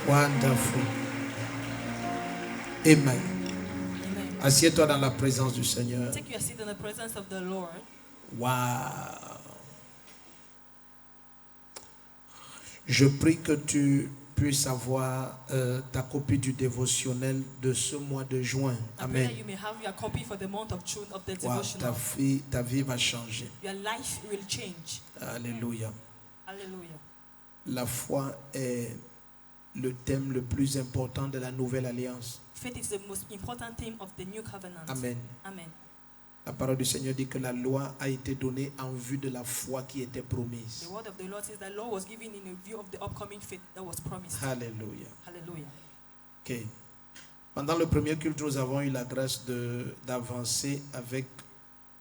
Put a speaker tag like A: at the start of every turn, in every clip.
A: Wonderful. Amen. Assieds-toi dans la présence du Seigneur.
B: Take your seat in the presence of the Lord.
A: Wow. Je prie que tu puisses avoir ta copie du dévotionnel de ce mois de juin. Amen.
B: You may have your copy for the month of June of the
A: Wow,
B: devotional.
A: ta vie va changer.
B: Your life will change.
A: Alléluia.
B: Hallelujah.
A: La foi est le thème le plus important de la nouvelle alliance.
B: Faith is the most important theme of the new covenant.
A: Amen.
B: Amen.
A: La parole du Seigneur dit que la loi a été donnée en vue de la foi qui était promise.
B: The word of the Lord says that law was given in a view of the upcoming faith that was promised.
A: Alléluia.
B: Hallelujah.
A: Ok. Pendant le premier culte, nous avons eu la grâce d'avancer avec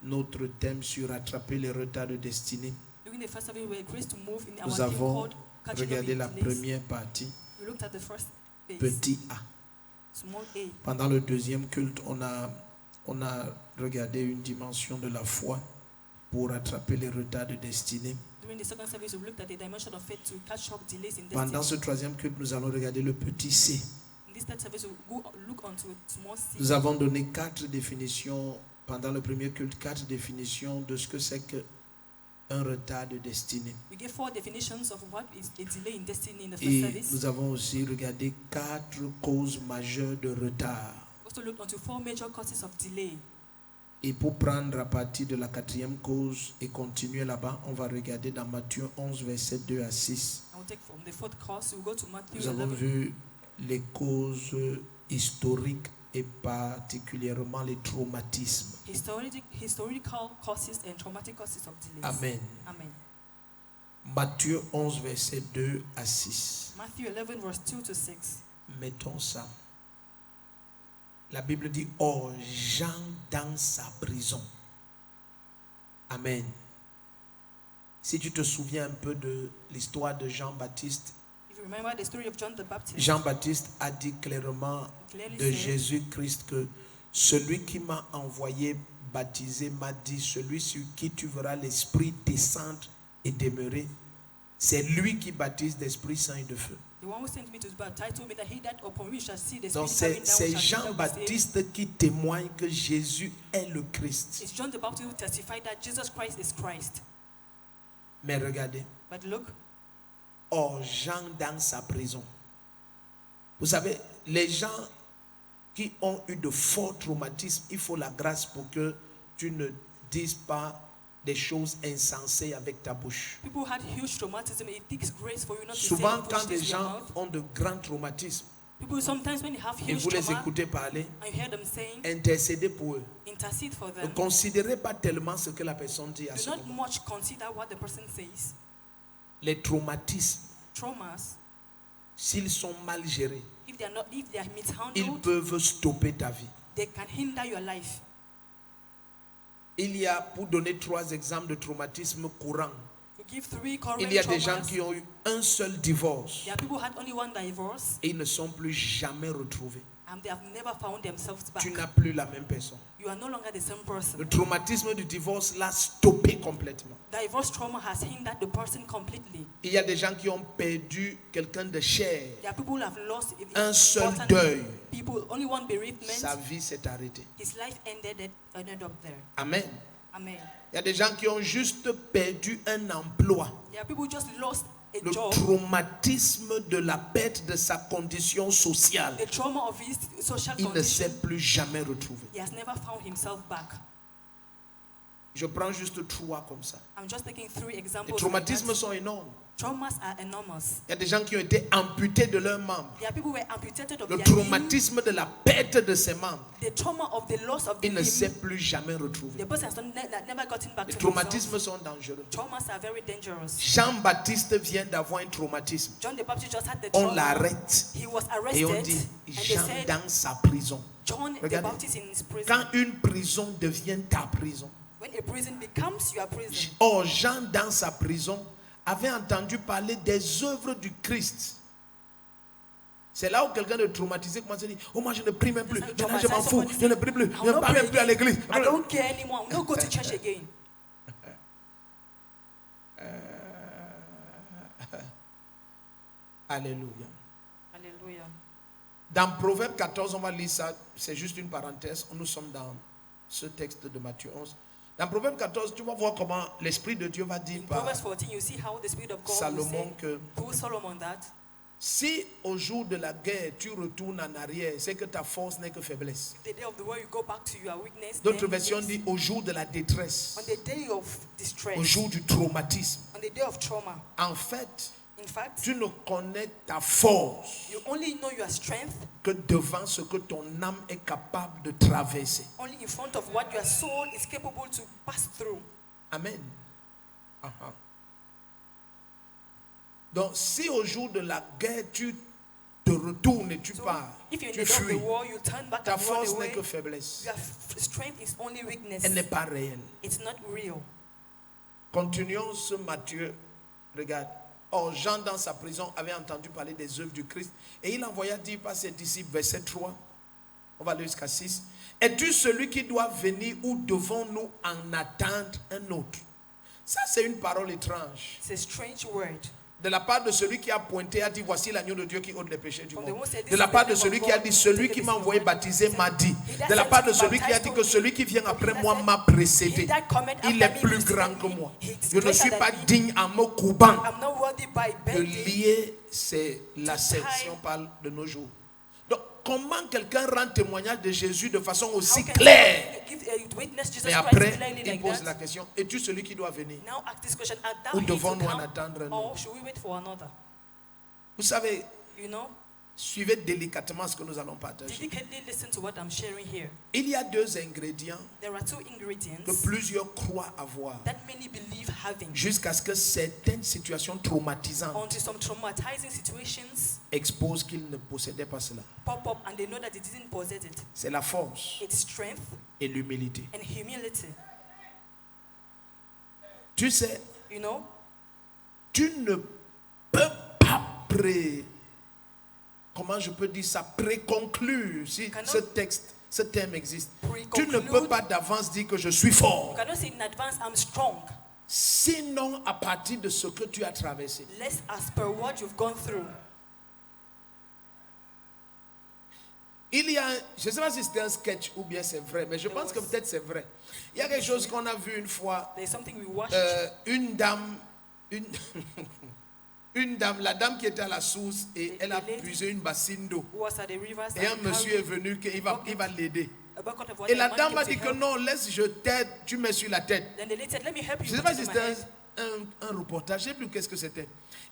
A: notre thème sur rattraper les retards de destinée.
B: During the first service, we were graced to move in our
A: Nous
B: theme
A: avons
B: called Catching Up
A: regardé
B: in
A: la
B: Delays.
A: première partie,
B: We looked at the first phase,
A: petit A.
B: small a.
A: Pendant le deuxième culte, on a regardé une dimension de la foi pour rattraper les retards de destinée.
B: During the second service, we looked at the dimension of faith to catch up delays in
A: Pendant
B: destiny.
A: ce troisième culte, nous allons regarder le petit C.
B: In this third service, we go look onto small c.
A: Nous avons donné 4 définitions, pendant le premier culte, 4 définitions de ce que c'est qu'un retard de destinée.
B: We gave 4 definitions of what is a delay in destiny in the first
A: Et
B: service.
A: nous avons aussi regardé 4 causes majeures de retard.
B: We also looked onto 4 major causes of delay.
A: Et pour prendre à partir de la 4e cause et continuer là-bas, on va regarder dans Matthieu 11, versets 2 à 6.
B: And we'll take from the 4th cause, we'll go to Matthew
A: Nous avons
B: 11.
A: vu les causes historiques et particulièrement les traumatismes.
B: Historical causes and traumatic causes of delays.
A: Amen.
B: Amen.
A: Matthieu 11, versets 2 à 6.
B: Matthew 11, verse 2 to 6.
A: Mettons ça. La Bible dit, or Jean dans sa prison. Amen. Si tu te souviens un peu de l'histoire de Jean-Baptiste,
B: If you remember the story of John the Baptist,
A: Jean-Baptiste a dit clairement
B: clearly
A: de
B: said,
A: Jésus-Christ que celui qui m'a envoyé baptiser m'a dit, celui sur qui tu verras l'Esprit descendre et demeurer, c'est lui qui baptise d'Esprit Saint et de feu.
B: the one who sent me to baptize told me that he that upon which shall see the
A: Donc
B: Spirit coming down
A: c'est
B: shall be saved.
A: Jean-Baptiste qui témoigne que Jésus est le Christ.
B: It's John the Baptist who testified that Jesus Christ is Christ.
A: Mais regardez,
B: But look,
A: or Jean dans sa prison. Vous savez, les gens qui ont eu de forts traumatismes, il faut la grâce pour que tu ne dises pas des choses insensées avec ta bouche.
B: people had huge traumatism. It takes grace for you not
A: Souvent,
B: to say
A: quand des
B: foolishness with your
A: gens
B: mouth.
A: ont de grands traumatismes
B: People sometimes when you have
A: et
B: huge
A: vous les
B: trauma
A: écoutez parler,
B: and you hear them saying,
A: intercédez pour eux.
B: intercede for
A: Ne
B: them.
A: considérez pas tellement ce que la personne dit à
B: Do
A: ce
B: not
A: moment.
B: much consider what the person says.
A: Les traumatismes,
B: Traumas,
A: s'ils sont mal gérés,
B: if they are
A: ils
B: mishandled,
A: peuvent stopper ta vie.
B: they can hinder your life.
A: Il y a, pour donner 3 exemples de traumatismes courants,
B: To give 3 current
A: il y a des gens
B: traumas,
A: qui ont eu un seul divorce
B: there are people who had only one divorce
A: et ils ne sont plus jamais retrouvés.
B: and they have never found themselves back.
A: Tu n'as plus la même personne.
B: You are no longer the same person.
A: Le traumatisme du divorce l'a stoppé complètement.
B: Divorce trauma has hindered the person completely.
A: Il y a des gens qui ont perdu quelqu'un de cher.
B: There are people who have lost
A: Un seul
B: important
A: deuil.
B: people, only one bereavement.
A: Sa vie s'est arrêtée.
B: His life ended up there.
A: Amen.
B: Amen.
A: Il y a des gens qui ont juste perdu un emploi.
B: There are people who just lost a
A: Le
B: job.
A: traumatisme de la perte de sa condition sociale.
B: The trauma of his social
A: Il ne s'est
B: condition.
A: plus jamais retrouvé.
B: He has never found himself back.
A: Je prends juste 3 comme ça.
B: I'm just taking 3
A: Les
B: examples.
A: traumatismes sont énormes.
B: Traumas are enormous.
A: Il y a des gens qui ont été amputés de leurs membres.
B: There are people who were amputated of
A: Le
B: their limb.
A: traumatisme de la perte de ses membres,
B: The trauma of the loss of the
A: il ne s'est
B: limb.
A: plus jamais retrouvé.
B: The person has never gotten back
A: Les
B: to
A: traumatismes
B: himself.
A: sont dangereux.
B: Traumas are very dangerous.
A: Jean-Baptiste vient d'avoir un traumatisme.
B: John the Baptist just had the
A: On
B: trauma.
A: l'arrête
B: He was
A: et on
B: arrested
A: dit
B: and they
A: Jean
B: said
A: dans sa prison.
B: John the
A: Regardez.
B: Baptist in his prison.
A: Quand une prison devient ta prison.
B: When a prison becomes your prison.
A: Or, Jean dans sa prison avait entendu parler des œuvres du Christ. C'est là où quelqu'un de traumatisé commence à dire, oh moi je ne prie même plus, maintenant je m'en fous, je ne prie plus, je ne pars même plus à l'église.
B: I don't care anymore. I will not go to church again.
A: Alléluia.
B: Hallelujah.
A: Dans Proverbe 14, on va lire ça, c'est juste une parenthèse. Nous sommes dans ce texte de Matthieu 11. Dans Proverbe 14, tu vas voir comment l'Esprit de Dieu va dire
B: In
A: par
B: Proverbs 14, you see how the Spirit of God will
A: Salomon
B: say
A: que
B: to Solomon that
A: si au jour de la guerre tu retournes en arrière, c'est que ta force n'est que faiblesse.
B: if the day of the war you go back to your weakness,
A: D'autres
B: then
A: versions
B: yes,
A: disent au jour de la détresse,
B: on the day of
A: au
B: distress,
A: jour du traumatisme.
B: on the day of trauma.
A: En fait,
B: In fact,
A: tu ne connais ta force
B: you only know your strength
A: que devant ce que ton âme est capable de traverser.
B: only in front of what your soul is capable to pass through.
A: Amen. Aha. Donc, si au jour de la guerre, tu te retournes et tu
B: So,
A: pars,
B: if you're in
A: tu
B: the day of the
A: fuis,
B: war, you turn back
A: ta
B: and run
A: force n'est
B: away.
A: que faiblesse.
B: Your strength is only weakness.
A: Elle n'est pas réelle.
B: It's not real.
A: Continuons ce Matthieu. Regarde. Or, Jean, dans sa prison, avait entendu parler des œuvres du Christ. Et il envoya dire par ses disciples, verset 3. On va aller jusqu'à 6. Es-tu celui qui doit venir ou devons-nous en attendre un autre? Ça, c'est une parole étrange.
B: It's a strange word.
A: De la part de celui qui a pointé, a dit, voici l'agneau de Dieu qui ôte les péchés du
B: From the
A: monde.
B: one said,
A: De la
B: "This
A: part
B: is
A: de
B: the
A: celui
B: Lamb of
A: qui a
B: God,
A: dit, celui
B: take
A: qui
B: it
A: m'a
B: from
A: envoyé
B: me."
A: baptiser m'a dit.
B: He that
A: De la
B: sent
A: part
B: me
A: de celui qui a
B: baptize
A: dit
B: told
A: que
B: me.
A: celui qui vient
B: From
A: après
B: he that
A: moi
B: said,
A: m'a précédé.
B: "He that cometh
A: Il
B: after
A: est
B: me
A: plus
B: preceded
A: grand que
B: me.
A: moi.
B: He is
A: Je ne
B: greater
A: suis
B: than
A: pas
B: me.
A: digne en me courbant
B: I'm not worthy by
A: de
B: bending."
A: lier c'est lacets,
B: tie.
A: si on parle de nos jours. Donc, comment quelqu'un rend témoignage de Jésus de façon aussi
B: How can
A: claire?
B: someone give a witness Jesus
A: Mais
B: Christ
A: après,
B: clearly
A: il
B: like
A: pose
B: that?
A: la question, es-tu celui qui doit venir?
B: Now ask this question: are thou
A: Ou
B: he to
A: devons-nous en
B: come,
A: attendre un
B: or
A: autre?
B: should we wait for another?
A: Vous savez,
B: You know,
A: suivez délicatement ce que nous allons partager.
B: delicately listen to what I'm sharing here.
A: Il y a deux ingrédients
B: There are two
A: que
B: ingredients
A: plusieurs croient avoir
B: that many believe having
A: jusqu'à ce que certaines situations traumatisantes
B: until some traumatizing situations
A: exposent qu'ils ne possédaient pas cela.
B: pop up and they know that they didn't possess it.
A: C'est la force
B: It's strength
A: et l'humilité.
B: and humility.
A: Tu sais,
B: You know,
A: tu ne peux pas comment je peux dire ça, préconclure si
B: Cannot
A: ce texte, ce terme existe. Tu ne
B: préconclude.
A: peux pas d'avance dire que je suis
B: you
A: fort.
B: cannot say in advance I'm strong.
A: Sinon, à partir de ce que tu as traversé.
B: Less as per what you've gone through.
A: Il y a, je ne sais pas si c'était un sketch ou bien c'est vrai, mais je pense que peut-être c'est vrai. Il y a quelque chose qu'on a vu une fois.
B: There's something we watched.
A: Une dame, une dame, la dame qui était à la source et elle a puisé une bassine d'eau.
B: Who was at the rivers
A: Et un monsieur est venu qu'il va l'aider.
B: a bucket of water.
A: Et la
B: A man
A: dame a
B: came
A: dit
B: to
A: que
B: help.
A: non, laisse, je t'aide, tu mets sur la tête.
B: Then the lady said, "Let me help you."
A: Je ne sais
B: put
A: pas
B: it
A: si
B: on my
A: c'était
B: head.
A: un reportage, je ne sais plus qu'est-ce que c'était.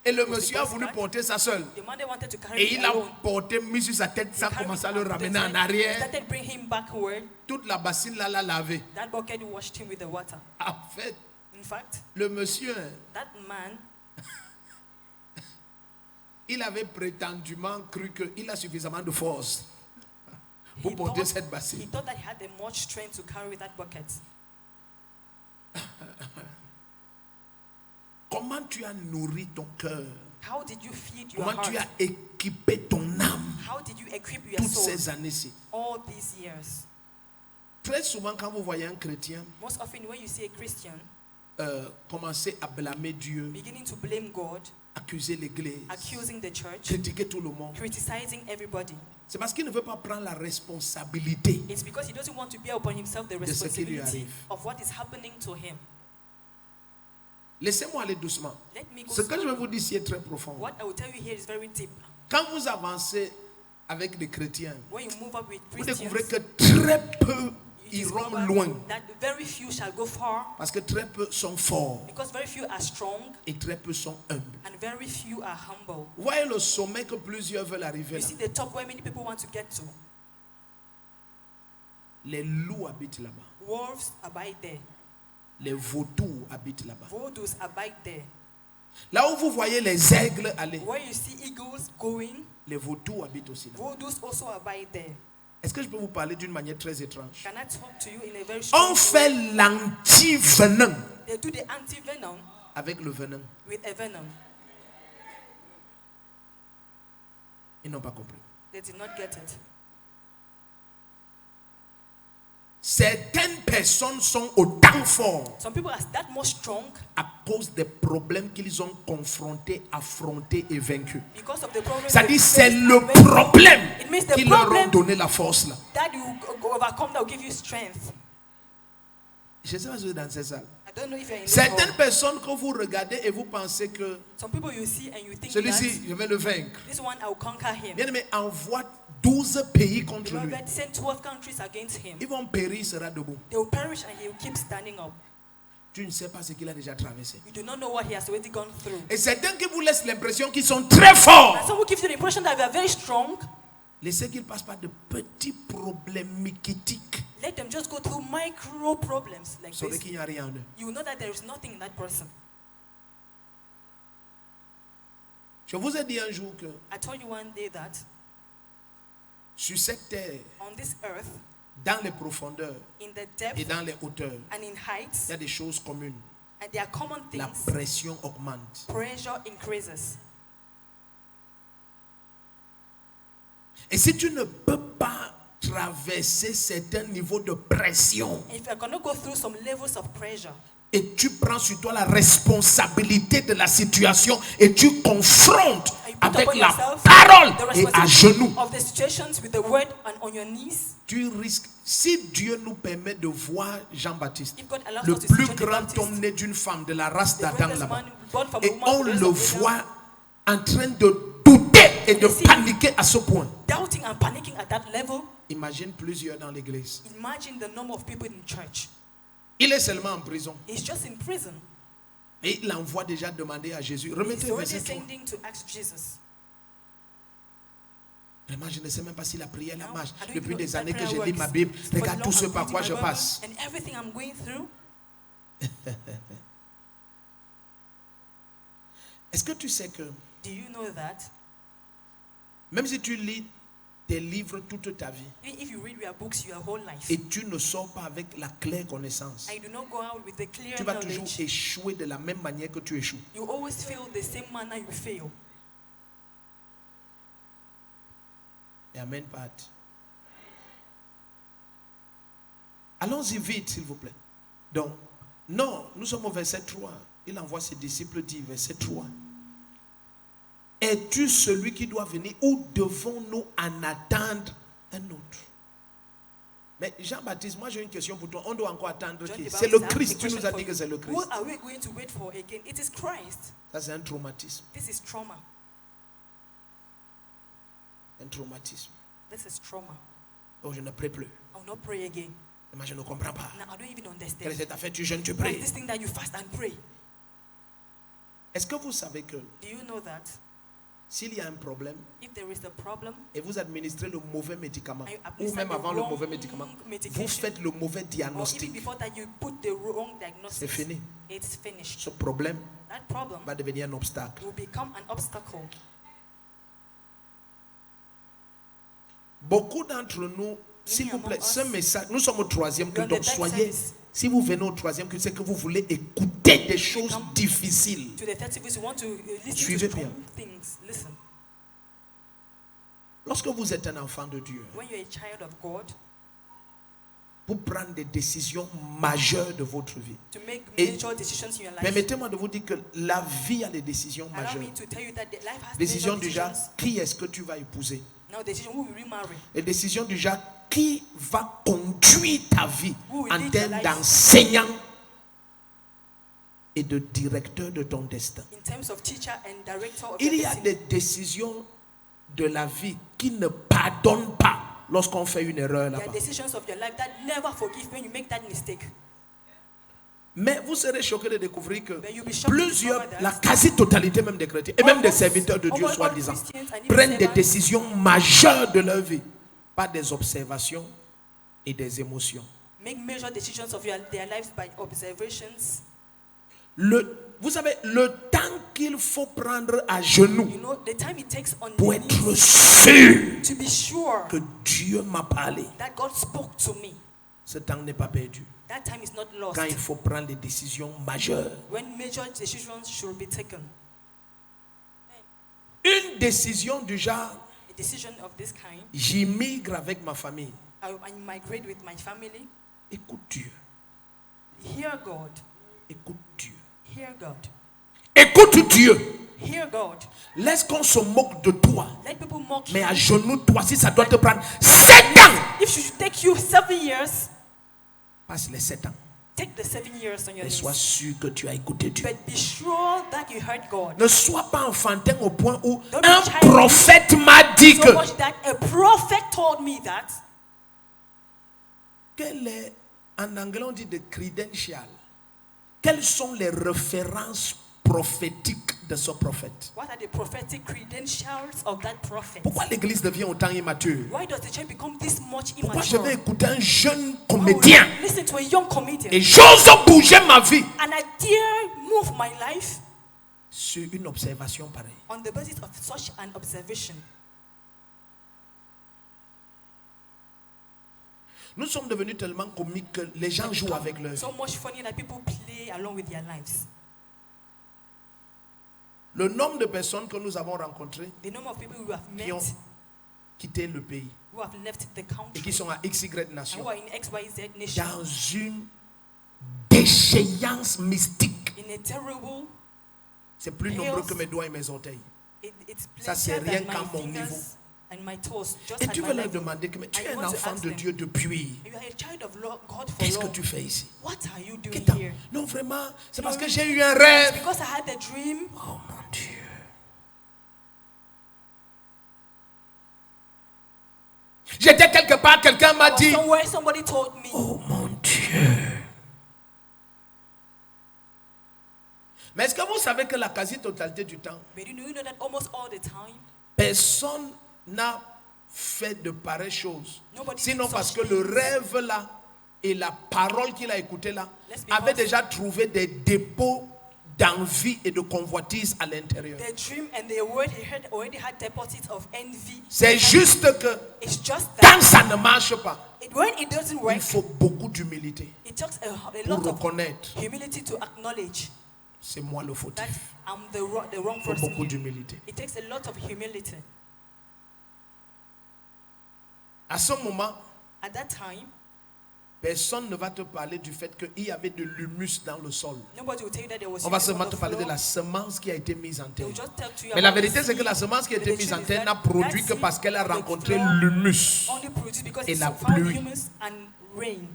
A: Et le monsieur a voulu porter ça seul.
B: The man they wanted to carry
A: Et
B: it
A: il a
B: alone.
A: porté, mis sur sa tête, ça a
B: Carried
A: commencé à
B: it
A: le
B: up,
A: ramener
B: then
A: en arrière.
B: started bring him backward.
A: Toute la bassine là l'a lavé.
B: That bucket washed him with the water.
A: En fait,
B: In fact,
A: le monsieur,
B: that man,
A: il avait prétendument cru qu'il a suffisamment de force pour
B: he
A: porter
B: thought,
A: cette
B: he
A: bassine.
B: thought that he had the much strength to carry that bucket.
A: Comment tu as nourri ton cœur?
B: How did you feed your
A: Comment tu
B: heart?
A: as équipé ton âme
B: How did you equip your
A: toutes
B: soul
A: ces années-ci?
B: all these years?
A: Très souvent, quand vous voyez un chrétien
B: Most often, when you see a Christian
A: commencer à blâmer Dieu,
B: beginning to blame God,
A: accuser l'église,
B: accusing the church,
A: critiquer tout le monde,
B: criticizing everybody,
A: c'est parce qu'il ne veut pas prendre la responsabilité.
B: it's because he doesn't want to bear upon himself the
A: De ce qui lui
B: responsibility
A: arrive.
B: of what is happening to him.
A: Laissez-moi aller doucement.
B: Let me go
A: Ce que je vais
B: slowly.
A: vous dire ici est très profond.
B: What I will tell you here is very deep.
A: Quand vous avancez avec des chrétiens,
B: When you move up with
A: vous
B: Christians,
A: découvrez que très peu
B: you
A: iront
B: discover
A: loin.
B: that very few shall go far
A: Parce que très peu sont forts
B: because very few are strong
A: et très peu sont humbles.
B: and very few are humble.
A: Vous voyez le sommet que plusieurs veulent arriver
B: You
A: là.
B: see the top where many people want to get to.
A: Les loups habitent là-bas.
B: Wolves abide there.
A: Les vautours habitent là-bas.
B: Vaudoos abide there.
A: Là où vous voyez les aigles aller,
B: Where you see eagles going,
A: les vautours habitent aussi là.
B: vaudoos also abide there.
A: Est-ce que je peux vous parler d'une manière très étrange?
B: Can I talk to you in a very
A: On
B: strong
A: fait
B: way?
A: l'anti-venin
B: They do the anti-venom
A: avec le venin.
B: with a venom.
A: Ils n'ont pas compris.
B: They did not get it.
A: Certaines personnes sont autant forts
B: Some people are that much strong
A: à cause des problèmes qu'ils ont confrontés, affrontés et vaincus.
B: because of the problems.
A: Ça
B: they
A: dit, c'est
B: faced
A: le
B: and went through.
A: problème
B: It means the
A: qui leur a
B: problem
A: donné la force là.
B: that you overcome that will give you strength.
A: Je sais pas si vous êtes dans cette salle.
B: I don't know if you're in this
A: Certaines
B: hall.
A: personnes que vous regardez et vous pensez que
B: Some people you see and you think
A: celui-ci,
B: that
A: je vais le vaincre.
B: this one I'll conquer him.
A: Bien aimé, envoie 12 pays contre lui.
B: Beloved, send 12 countries against him.
A: Ils vont périr, il sera debout.
B: They will perish and he will keep standing up.
A: Tu ne sais pas ce qu'il a déjà traversé.
B: You do not know what he has already gone through.
A: Et certains qui vous laissent l'impression qu'ils sont très forts.
B: And some will give you the impression that they are very strong.
A: Laissez qu'ils passent par de petits problèmes miquitiques.
B: Let them just go through micro problems like
A: Vous saurez
B: this.
A: qu'il n'y a rien en eux.
B: You will know that there is nothing in that person.
A: Je vous ai dit un jour que
B: I told you one day that
A: sur cette terre,
B: on this earth,
A: dans les profondeurs
B: in the
A: et
B: depth
A: dans les hauteurs,
B: and in heights,
A: il y a des choses communes.
B: and there are common
A: La
B: things,
A: pression augmente.
B: pressure increases.
A: Et si tu ne peux pas traverser certains niveaux de pression
B: If you're going to go through some levels of pressure,
A: et tu prends sur toi la responsabilité de la situation et tu confrontes
B: and you put
A: avec
B: upon
A: la
B: yourself
A: parole
B: the
A: et à genoux,
B: responsibility of the situations with the word and on your knees,
A: tu risques, si Dieu nous permet de voir Jean-Baptiste,
B: if God allows
A: le
B: us to see
A: plus
B: John the
A: grand
B: Baptist,
A: homme né d'une femme, de la race
B: the
A: d'Adam
B: greatest
A: là-bas,
B: man born from a
A: et
B: woman,
A: on
B: the race
A: le
B: of Adam,
A: voit en train de douter et de
B: See.
A: paniquer à ce point.
B: doubting and panicking at that level.
A: Imagine plusieurs dans l'église.
B: Imagine the number of people in church.
A: Il est seulement en prison.
B: He's just in prison.
A: Et il envoie déjà demander à Jésus.
B: He's
A: Remettez
B: already
A: verset 3.
B: sending to ask Jesus.
A: Vraiment, je ne sais même pas si la prière la
B: Now,
A: marche.
B: I don't
A: Depuis
B: even know
A: des
B: if that
A: années que
B: prayer
A: je lis
B: works.
A: ma Bible,
B: For the
A: regarde
B: long
A: tout ce
B: I'm
A: par
B: reading
A: quoi
B: my
A: je
B: Bible
A: passe.
B: And everything I'm going through.
A: Est-ce que tu sais que
B: Do you know that?
A: même si tu lis tes livres toute ta vie
B: Even if you read your books your whole life,
A: et tu ne sors pas avec la claire connaissance,
B: and you do not go out with the clear
A: tu vas toujours
B: knowledge,
A: échouer de la même manière que tu échoues.
B: you always fail the same manner you fail.
A: Et amen, Pat. Allons-y vite, s'il vous plaît. Donc, non, nous sommes au verset 3. Il envoie ses disciples dire, verset 3. Es-tu celui qui doit venir ou devons-nous en attendre un autre? Mais Jean-Baptiste, moi j'ai une question pour toi. On doit encore attendre
B: John
A: qui?
B: the
A: C'est le
B: Baptist, I have
A: Christ.
B: a
A: Tu nous
B: question
A: as
B: for
A: dit que
B: you.
A: c'est le
B: Who
A: Christ.
B: are we going to wait for again? It is Christ.
A: Ça, c'est un traumatisme.
B: This is trauma.
A: Un traumatisme.
B: This is trauma.
A: Donc je ne prie plus.
B: I will not pray again.
A: Mais je ne comprends pas.
B: Now I don't even
A: Quelle
B: understand.
A: est cette affaire? Tu jeûnes, tu
B: What is
A: pries.
B: this thing that you fast and pray?
A: Est-ce que vous savez que
B: Do you know that
A: s'il y a un problème
B: if there is a problem
A: et vous administrez le mauvais médicament,
B: and you
A: ou
B: administer
A: même
B: the
A: avant le
B: wrong
A: mauvais médicament, vous
B: medication,
A: faites le mauvais
B: or even
A: diagnostic,
B: before that you put the wrong
A: c'est
B: diagnosis,
A: fini.
B: it's finished.
A: Ce problème
B: That problem
A: va devenir un obstacle.
B: will become an obstacle.
A: Beaucoup d'entre nous, s'il vous plaît, ce message, nous sommes au troisième culte, donc soyez, si vous venez au troisième culte, c'est que vous voulez écouter des choses difficiles.
B: To the 30 verse, you want to listen
A: Suivez
B: to
A: bien.
B: strong things. Listen.
A: Lorsque vous êtes un enfant de Dieu,
B: When you're a child of God,
A: pour prendre des décisions majeures de votre vie.
B: to make
A: Et
B: major decisions in your life,
A: Permettez-moi de vous dire que la vie a des décisions
B: allow
A: majeures.
B: me to tell you that the life has
A: Décisions
B: major
A: du genre,
B: decisions.
A: qui est-ce que tu vas épouser?
B: Now, decision who will remarry,
A: Et décisions du genre, qui va conduire ta vie
B: Who will
A: en
B: lead
A: termes
B: your life?
A: d'enseignant et de directeur de ton destin.
B: in terms of teacher and director of
A: Il
B: your
A: y a
B: destiny.
A: des décisions de la vie qui ne pardonnent pas lorsqu'on fait une erreur
B: There are
A: là-bas.
B: decisions of your life that never forgive when you make that mistake.
A: Mais vous serez choqués de découvrir que
B: But you'll be shocked to
A: plusieurs,
B: discover that
A: la quasi-totalité même des chrétiens, et même des serviteurs de Dieu
B: almost all
A: soi-disant,
B: Christians and even
A: prennent des
B: servants
A: décisions majeures de leur vie par des observations et des émotions.
B: make major decisions of their lives by observations.
A: Vous savez, le temps qu'il faut prendre à genoux
B: You know, the time it takes on
A: pour
B: the
A: être
B: knees
A: sûr
B: to be sure
A: que Dieu m'a parlé,
B: that God spoke to me.
A: ce temps n'est pas perdu.
B: That time is not lost.
A: Quand il faut prendre des décisions majeures.
B: When major decisions should be taken.
A: Une décision du genre,
B: A decision of this kind,
A: j'immigre avec ma famille.
B: I migrate with my family.
A: Écoute Dieu.
B: Hear God.
A: Écoute Dieu.
B: Hear God.
A: Écoute Dieu.
B: Hear God.
A: Laisse qu'on se moque de toi.
B: Let people mock
A: Mais
B: you.
A: à genoux, toi, si ça doit te prendre 7 ans,
B: If it should take you 7 years,
A: passe les 7 ans.
B: take the 7 years on your
A: Et sois
B: knees.
A: sûr que tu as écouté Dieu.
B: But be sure that you heard God.
A: Ne sois pas enfantin au point où
B: Don't be
A: un
B: childish.
A: prophète m'a dit
B: So
A: que.
B: much that a prophet told me that.
A: Quel est, en anglais on dit de credential. Quelles sont les références prophétiques de ce prophète?
B: What are the prophetic credentials of that prophet?
A: Pourquoi l'église devient autant immature?
B: Why does the church become this much
A: Pourquoi je vais
B: immature?
A: écouter un jeune
B: Why would
A: comédien
B: I listen to a young comedian
A: et j'ose bouger ma vie
B: and I dare move my life
A: sur une observation pareille?
B: on the basis of such an observation?
A: Nous sommes devenus tellement comiques que les gens jouent avec leur vie.
B: So much funny that people play along with their lives.
A: Le nombre de personnes que nous avons rencontrées
B: The number of people who have met,
A: qui ont quitté le pays
B: who have left the
A: et
B: country,
A: qui sont à XY
B: and
A: nation
B: who are in XYZ nation,
A: dans une déchéance mystique.
B: in a terrible,
A: C'est plus nombreux que mes doigts et mes orteils.
B: it's
A: Ça, c'est
B: pleasure
A: rien
B: than
A: qu'à
B: my
A: mon niveau.
B: fingers and my toes. Just
A: Et
B: at
A: tu
B: my
A: veux leur
B: level.
A: demander que mais tu
B: I
A: es un
B: want to
A: enfant
B: ask
A: de
B: them,
A: Dieu depuis.
B: You are a child of God for
A: Qu'est-ce que
B: long.
A: tu fais ici?
B: What are you doing
A: Qu'est-ce que-
B: here?
A: Non, vraiment, c'est parce
B: No,
A: que j'ai eu un rêve.
B: Because I had a dream.
A: Oh mon Dieu. J'étais quelque part, quelqu'un
B: I
A: m'a
B: was
A: dit.
B: somewhere, somebody told me.
A: Oh mon Dieu. Mais est-ce que vous savez que la quasi-totalité du temps,
B: But you know that almost all the time,
A: personne n'a fait de pareilles choses.
B: Nobody
A: Sinon
B: did
A: parce
B: such
A: que le
B: things.
A: rêve là et la parole qu'il a écoutée là
B: Let's be
A: avaient
B: honest.
A: déjà trouvé des dépôts d'envie et de convoitise à l'intérieur.
B: the dream and the word he heard already had deposits of envy.
A: C'est juste que
B: It's just
A: quand
B: that
A: ça ne marche pas,
B: when it doesn't work,
A: il faut beaucoup d'humilité
B: it takes a
A: pour
B: lot of
A: reconnaître
B: humility to acknowledge
A: c'est moi le
B: that
A: fautif.
B: I'm the wrong
A: Il faut
B: person.
A: beaucoup
B: here.
A: d'humilité.
B: It takes a lot of humility.
A: À ce moment,
B: At that time,
A: personne ne va te parler du fait qu'il y avait de l'humus dans le sol.
B: nobody will tell you that there was
A: On va
B: humus
A: seulement
B: on
A: te
B: the
A: parler de
B: floor.
A: la semence qui a été mise en
B: They
A: terre.
B: will just tell to you
A: Mais la
B: about the
A: vérité, c'est que
B: seed.
A: la semence qui a été
B: But the
A: mise en
B: truth is
A: terre
B: that
A: n'a produit
B: that
A: que
B: seed
A: parce qu'elle a
B: on the
A: rencontré
B: floor
A: l'humus.
B: only produced because
A: et
B: it's
A: la
B: found
A: pluie.
B: humus and rain.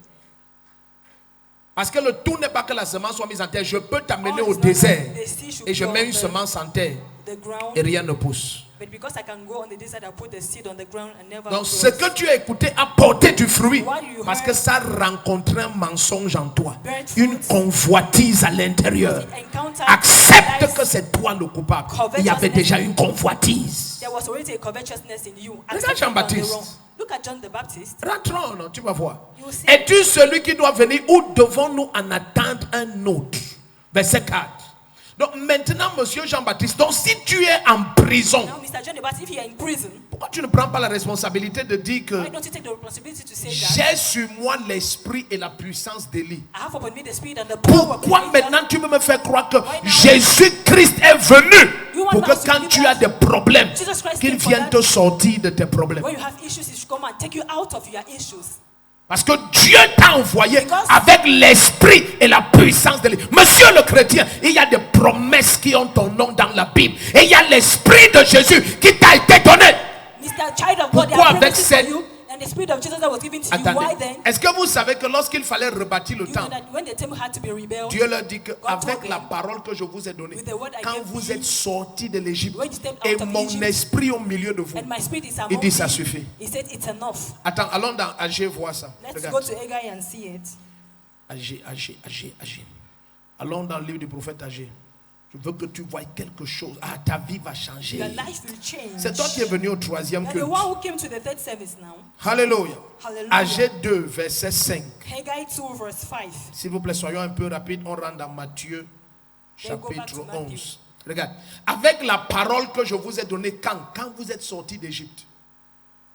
A: Parce que le tout n'est pas que la semence soit mise en terre. Je peux t'amener
B: All
A: au
B: is not
A: désert
B: that the seed should
A: et je
B: be
A: mets
B: on
A: une
B: the-
A: semence en terre
B: the ground,
A: et rien ne pousse.
B: but because I can go on the desert, I put the seed on the ground and never
A: Donc
B: grows.
A: ce que tu as écouté a porté du fruit
B: What you
A: parce
B: heard
A: que ça rencontrait un mensonge en toi,
B: bear
A: une
B: fruits.
A: convoitise à l'intérieur.
B: It encountered
A: Accepte
B: lies.
A: que c'est toi le coupable. Il y avait déjà une convoitise.
B: There was already a covetousness in you.
A: Regarde
B: Accept
A: Jean-Baptiste.
B: on the wrong. Look at John the Baptist.
A: Rentrons, non, tu vas voir.
B: You will see.
A: Es-tu celui qui doit venir ou devons-nous en attendre un autre? Verset 4. Donc maintenant, monsieur Jean-Baptiste, donc si tu es en prison,
B: Now, Mr. John the Baptist, if you are in prison,
A: pourquoi tu ne prends pas la responsabilité de dire que
B: why don't you take the responsibility to say that
A: j'ai sur moi l'esprit et la puissance d'Élie?
B: I have upon me the spirit and the power of
A: Pourquoi
B: Elijah?
A: maintenant tu veux me faire croire que Jésus-Christ est venu pour que quand tu as des problèmes,
B: Jesus Christ
A: qu'il
B: came for
A: vienne
B: that.
A: te sortir de tes problèmes?
B: When you have issues, he should come and take you out of your issues.
A: Parce que Dieu t'a envoyé
B: Because-
A: avec l'esprit et la puissance de l'Église. Monsieur le chrétien, il y a des promesses qui ont ton nom dans la Bible. Et il y a l'esprit de Jésus qui t'a été donné.
B: Mr. Child of God, there
A: Pourquoi
B: are
A: avec
B: promises
A: cette-
B: for you, and the spirit of Jesus that was given to you.
A: Attendez.
B: Why then?
A: Est-ce que vous savez que lorsqu'il fallait rebâtir le
B: You know
A: temple,
B: that when the temple had to be rebuilt,
A: Dieu leur dit qu'avec
B: told
A: la
B: them,
A: parole que je vous ai donnée,
B: with the word I
A: quand
B: gave
A: vous
B: you,
A: êtes sortis de l'Égypte
B: when you stepped out
A: et
B: of
A: mon
B: Egypt,
A: esprit au milieu de vous,
B: and my spirit is
A: il
B: among
A: dit ça
B: you,
A: suffit.
B: he said it's enough.
A: Attends, allons dans Agé voir ça.
B: Let's
A: Regarde.
B: go to Haggai and see it.
A: Agé. Allons dans le livre du prophète Agé. Je veux que tu voies quelque chose. Ah, ta vie va changer.
B: Your life will change.
A: C'est toi qui es venu au troisième
B: You're
A: culte.
B: the one who came to the third service now.
A: Alléluia.
B: Hallelujah.
A: Agé 2, verset 5.
B: Haggai 2 verse 5.
A: S'il vous plaît, soyons un peu rapides. On rentre dans Matthieu,
B: Then go back
A: chapitre
B: to Matthew.
A: 11. Regarde. Avec la parole que je vous ai donnée, quand vous êtes sortis d'Égypte,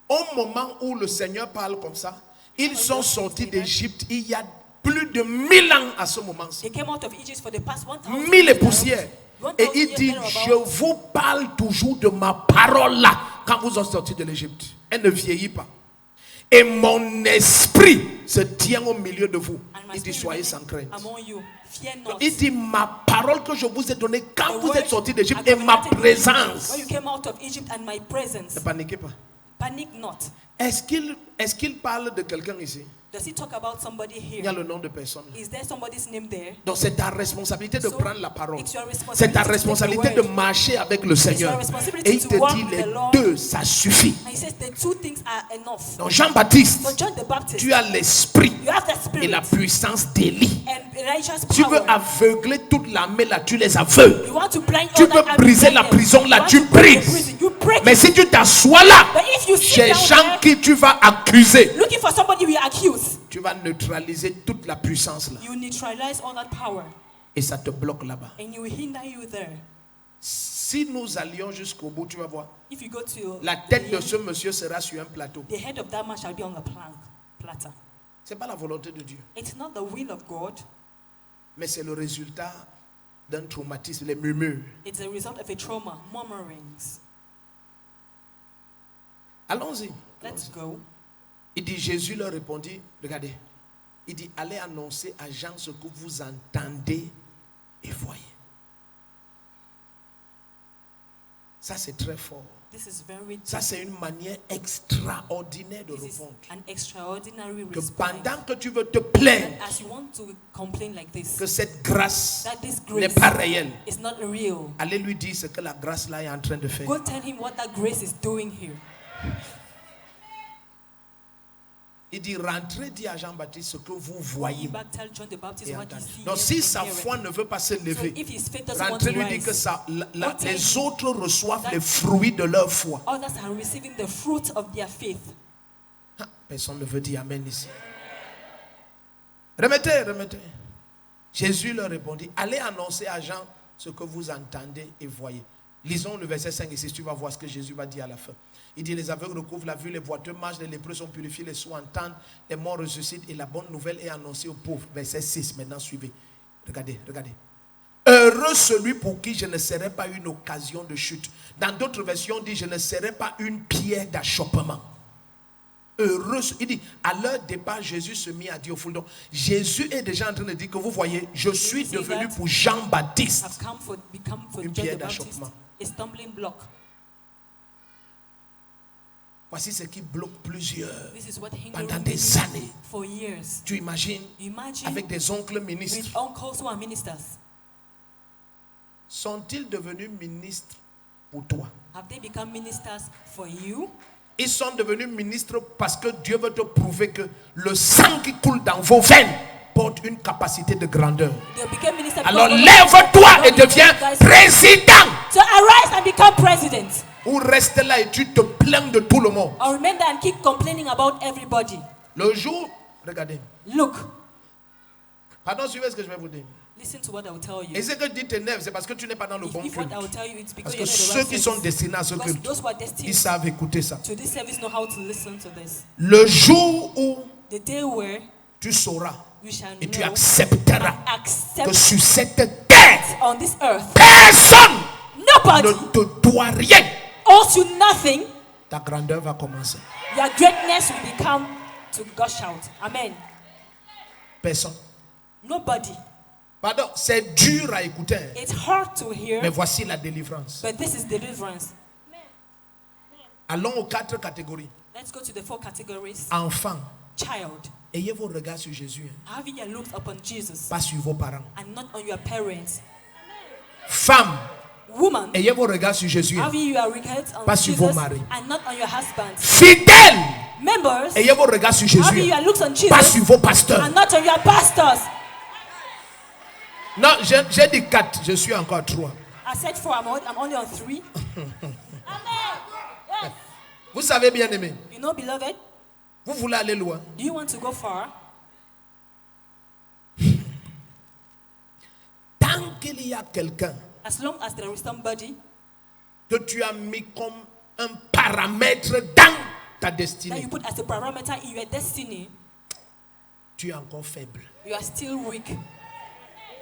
A: au moment où le Seigneur parle comme ça, ils sont sortis d'Égypte il y a plus de 1000 ans à ce moment-ci.
B: They came out of Egypt for the past 1000
A: Mille et
B: years.
A: poussières.
B: 1000
A: Et il
B: years
A: dit,
B: thereabout.
A: je vous parle toujours de ma parole là, quand vous êtes sortis de l'Égypte. Elle ne vieillit pas. Et mon esprit se tient au milieu de vous.
B: And my
A: Il dit,
B: spirit
A: soyez sans crainte.
B: among you. Fear not.
A: Il dit, ma parole que je vous ai donnée quand
B: The
A: vous
B: word
A: êtes sortis d'Égypte
B: I
A: et ma
B: covenanted with you
A: présence.
B: when you came out of Egypt and my presence.
A: Ne paniquez pas.
B: Panic not.
A: Est-ce qu'il parle de quelqu'un ici?
B: Does he talk about somebody
A: Il y a
B: here?
A: le nom de personne.
B: Is there somebody's name there?
A: Donc c'est ta responsabilité de
B: So,
A: prendre la parole.
B: it's your
A: C'est ta
B: responsibility to take the
A: responsabilité de
B: word.
A: marcher avec le Seigneur.
B: responsibility
A: Et il
B: to
A: te
B: walk
A: dit
B: with
A: les
B: the Lord.
A: deux, ça suffit.
B: And he says the two things are enough.
A: Donc Jean-Baptiste,
B: So John the Baptist,
A: tu as l'esprit
B: you have the
A: et
B: spirit
A: la puissance d'Élie.
B: and Elijah's
A: Tu veux
B: power.
A: aveugler toute l'armée là, tu les aveugles.
B: You want to blind
A: Tu
B: all that
A: veux
B: army
A: briser la
B: blinded.
A: prison là,
B: You want
A: tu
B: to break the
A: brises.
B: prison. You break
A: Mais
B: it.
A: si tu t'assois là,
B: But if you sit
A: chez
B: down
A: gens
B: there,
A: qui tu vas accuser,
B: looking for somebody you accuse,
A: tu vas neutraliser toute la puissance là.
B: you neutralize all that power
A: Et ça te bloque là-bas.
B: and you will hinder you there.
A: Si nous allions jusqu'au bout, tu vas voir.
B: If you go to
A: La tête de ce monsieur sera sur un plateau.
B: the head of that man shall be on a platter.
A: Ce n'est pas la volonté de Dieu.
B: It's not the will of God.
A: Mais c'est le résultat d'un traumatisme, les murmures.
B: It's a result of a trauma, murmurings.
A: Allons-y.
B: Let's go.
A: Il dit, Jésus leur répondit, regardez, il dit, allez annoncer à Jean ce que vous entendez et voyez. Ça, c'est très fort.
B: This is very
A: Ça, c'est une manière extraordinaire de
B: this is
A: répondre.
B: an extraordinary
A: Que
B: response.
A: pendant que tu veux te plaindre
B: As you want to complain like this,
A: que cette grâce
B: that this
A: n'est
B: grace
A: pas réelle,
B: is not real,
A: allez lui dire ce que la grâce là est en train de faire.
B: go tell him what that grace is doing here.
A: Il dit, rentrez, dit à Jean-Baptiste ce que vous
B: You
A: voyez.
B: back tell John the Baptist
A: Et
B: what he
A: entendez.
B: sees
A: Donc si
B: and
A: sa
B: heareth.
A: foi ne veut pas se
B: So
A: lever,
B: if his faith doesn't want to
A: rentrez lui dire que
B: rise,
A: les autres reçoivent les fruits de leur foi.
B: others are receiving the fruit of their faith.
A: Ah, personne ne veut dire amen ici. Remettez. Jésus leur répondit, allez annoncer à Jean ce que vous entendez et voyez. Lisons le verset 5 et 6, tu vas voir ce que Jésus va dire à la fin. Il dit, les aveugles recouvrent la vue, les boiteux marchent, les lépreux sont purifiés, les sourds entendent, les morts ressuscitent et la bonne nouvelle est annoncée aux pauvres. Verset 6, maintenant suivez. Regardez. Heureux celui pour qui je ne serai pas une occasion de chute. Dans d'autres versions, on dit, je ne serai pas une pierre d'achoppement. Heureux, il dit, à leur départ, Jésus se mit à dire au foule. Donc, Jésus est déjà en train de dire que vous voyez, je suis devenu pour Jean-Baptiste
B: I've become for
A: une
B: John
A: pierre
B: the Baptist
A: d'achoppement.
B: a stumbling block.
A: Voici ce qui bloque plusieurs
B: This is what hindered
A: pendant
B: me
A: des années.
B: for years.
A: Tu imagines,
B: Imagine
A: avec des oncles
B: with
A: ministres.
B: uncles who are ministers.
A: Sont-ils devenus ministres pour toi?
B: Have they become ministers for you?
A: Ils sont devenus ministres parce que Dieu veut te prouver que le sang qui coule dans vos veines porte une capacité de grandeur.
B: They became ministers.
A: Alors
B: because
A: lève-toi et
B: God
A: deviens
B: guys
A: président.
B: to arise and become president.
A: Ou reste là et tu te plains de tout le monde.
B: Or remain there and keep complaining about everybody.
A: Le jour, regardez.
B: Look,
A: Pardon, suivez ce que je vais vous dire.
B: listen to what I will tell you.
A: Et ce que je dis t'énerve, c'est parce que tu n'es pas dans le bon
B: If what
A: culte.
B: I will tell you it's
A: Parce
B: because
A: que
B: you're not
A: ceux
B: the right
A: qui sont
B: service.
A: destinés à ce
B: Because
A: culte,
B: those who are
A: ils
B: destined
A: savent écouter ça.
B: to this service know how to listen to this.
A: Le jour où
B: The day where
A: tu sauras
B: you shall
A: et tu
B: know
A: accepteras
B: and
A: que
B: accept
A: sur cette terre,
B: on this earth,
A: personne
B: nobody
A: ne te doit rien.
B: owes you nothing,
A: Ta grandeur va commencer.
B: your greatness will become to gush out. Amen.
A: Personne.
B: Nobody.
A: Pardon, c'est dur à écouter.
B: It's hard to hear,
A: Mais voici la délivrance.
B: but this is deliverance.
A: Allons aux 4 catégories.
B: Let's go to the 4 categories.
A: Enfants,
B: Child,
A: ayez vos regards sur Jésus,
B: having your looks upon Jesus
A: pas sur vos parents.
B: and not on your parents.
A: Femmes,
B: Woman,
A: ayez vos regards sur Jésus,
B: having your regards on
A: pas sur vos
B: Jesus
A: maris.
B: and not on your husbands.
A: Fidèles,
B: Members,
A: ayez vos regards sur
B: having
A: Jésus,
B: your looks on
A: pas sur
B: Jesus
A: vos pasteurs.
B: and not on your pastors.
A: Non, j'ai dit 4, je suis encore 3.
B: I said 4, I'm only on 3. Yes.
A: Vous savez, bien aimé,
B: You know, beloved,
A: vous voulez aller loin.
B: do you want to go far?
A: Tant qu'il y a quelqu'un
B: As long as there is somebody
A: que tu as mis comme un paramètre dans ta
B: that
A: destinée,
B: you put as a parameter in your destiny,
A: tu es encore faible.
B: you are still weak.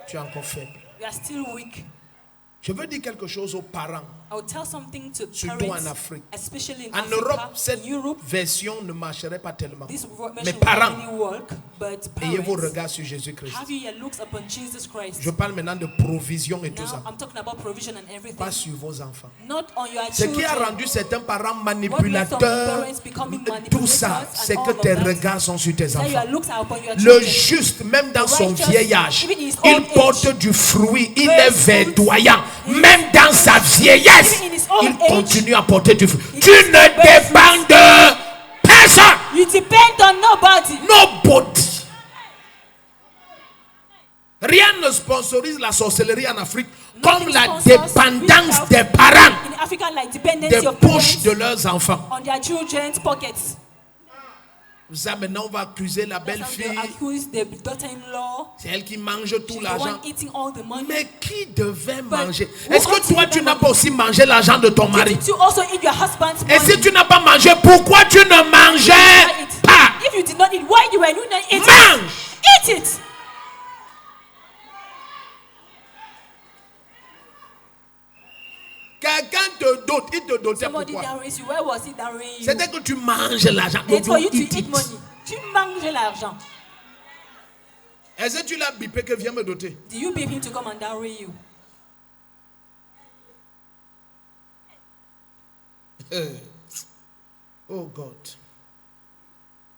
A: Tu es encore faible.
B: You are still weak.
A: Je veux dire quelque chose aux parents.
B: I would tell something to
A: surtout
B: parents,
A: en Afrique.
B: especially in
A: En
B: Africa,
A: Europe, cette
B: in Europe.
A: version ne marcherait pas tellement.
B: This
A: Mes
B: version
A: parents,
B: will really work, but
A: ayez vos
B: parents,
A: regards sur Jésus-Christ.
B: have your looks upon Jesus Christ.
A: Je parle maintenant de provision et tout
B: Now
A: ça.
B: I'm talking about provision and everything,
A: Pas sur vos enfants.
B: not on your
A: Ce qui a
B: children.
A: rendu certains parents
B: What makes some
A: manipulateurs,
B: parents becoming
A: tout ça,
B: manipulators
A: c'est
B: and
A: que
B: all of
A: tes
B: that,
A: regards sont sur tes
B: that your
A: enfants.
B: looks are upon your
A: Le
B: children.
A: juste, même dans son
B: righteous,
A: vieil âge,
B: even in his
A: il
B: old
A: porte
B: age,
A: du fruit, il
B: bears
A: est verdoyant. Même dans sa vieillesse,
B: even in his old
A: il
B: age,
A: continue à porter du fruit.
B: he
A: Tu
B: keeps
A: ne
B: bearing
A: dépends de personne.
B: You depend on nobody.
A: Nobody. Rien ne sponsorise la sorcellerie en Afrique comme
B: Nothing
A: la
B: sponsors
A: dépendance
B: witchcraft
A: des parents
B: in Africa, like dependency
A: des
B: of
A: poches
B: parents
A: de leurs enfants.
B: on their children's pockets.
A: Ça, maintenant, on va accuser la
B: That's how they
A: belle-fille.
B: accuse the daughter-in-law.
A: C'est elle qui mange tout
B: She's the
A: l'argent.
B: one eating all the money.
A: Mais qui devait
B: But
A: manger?
B: who
A: Est-ce que
B: ought to
A: toi,
B: eat
A: tu
B: that
A: n'as
B: money?
A: pas aussi mangé l'argent de ton mari?
B: Did you also eat your husband's
A: Et
B: money?
A: si tu n'as pas mangé, pourquoi tu ne mangeais
B: Eat.
A: pas?
B: If you did not eat, why you were not eating?
A: Mange!
B: Eat it.
A: Quelqu'un te dote, il te dotait
B: Somebody
A: pourquoi?
B: dowries you. Where was he dowrying you?
A: C'était que tu manges l'argent.
B: It's for you
A: Donc,
B: to
A: eat
B: eat
A: it.
B: money. Tu manges l'argent.
A: Est-ce que tu l'as bipé que viens me doter?
B: Do you pay him to come and dowry you?
A: Oh God.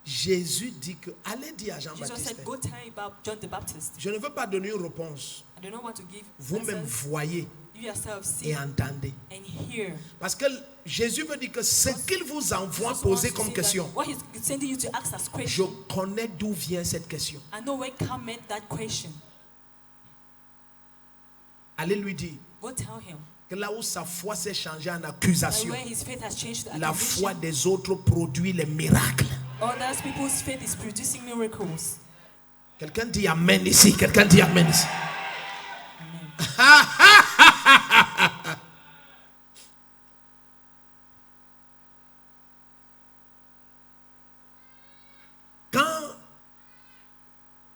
A: Jésus dit que, allez dire à
B: Jesus
A: Jean-Baptiste,
B: said, go tell about John the Baptist.
A: je ne veux pas donner une réponse.
B: I do not want to give
A: Vous-même
B: answers.
A: voyez
B: You yourself see
A: et entendez.
B: and hear.
A: Parce que Jésus veut dire que ce qu'il vous envoie
B: Jesus
A: poser
B: wants to
A: comme
B: say
A: question,
B: that what he's sending you to ask as
A: je
B: question.
A: connais d'où vient cette question.
B: I know where come that question.
A: Allez lui dire
B: Go tell him
A: que là où sa foi s'est changée en
B: that
A: accusation,
B: where his faith has changed to
A: la foi
B: accusation.
A: des autres produit les miracles.
B: Others people's faith is producing miracles.
A: Quelqu'un dit Amen ici. Quelqu'un dit Amen ici. Quand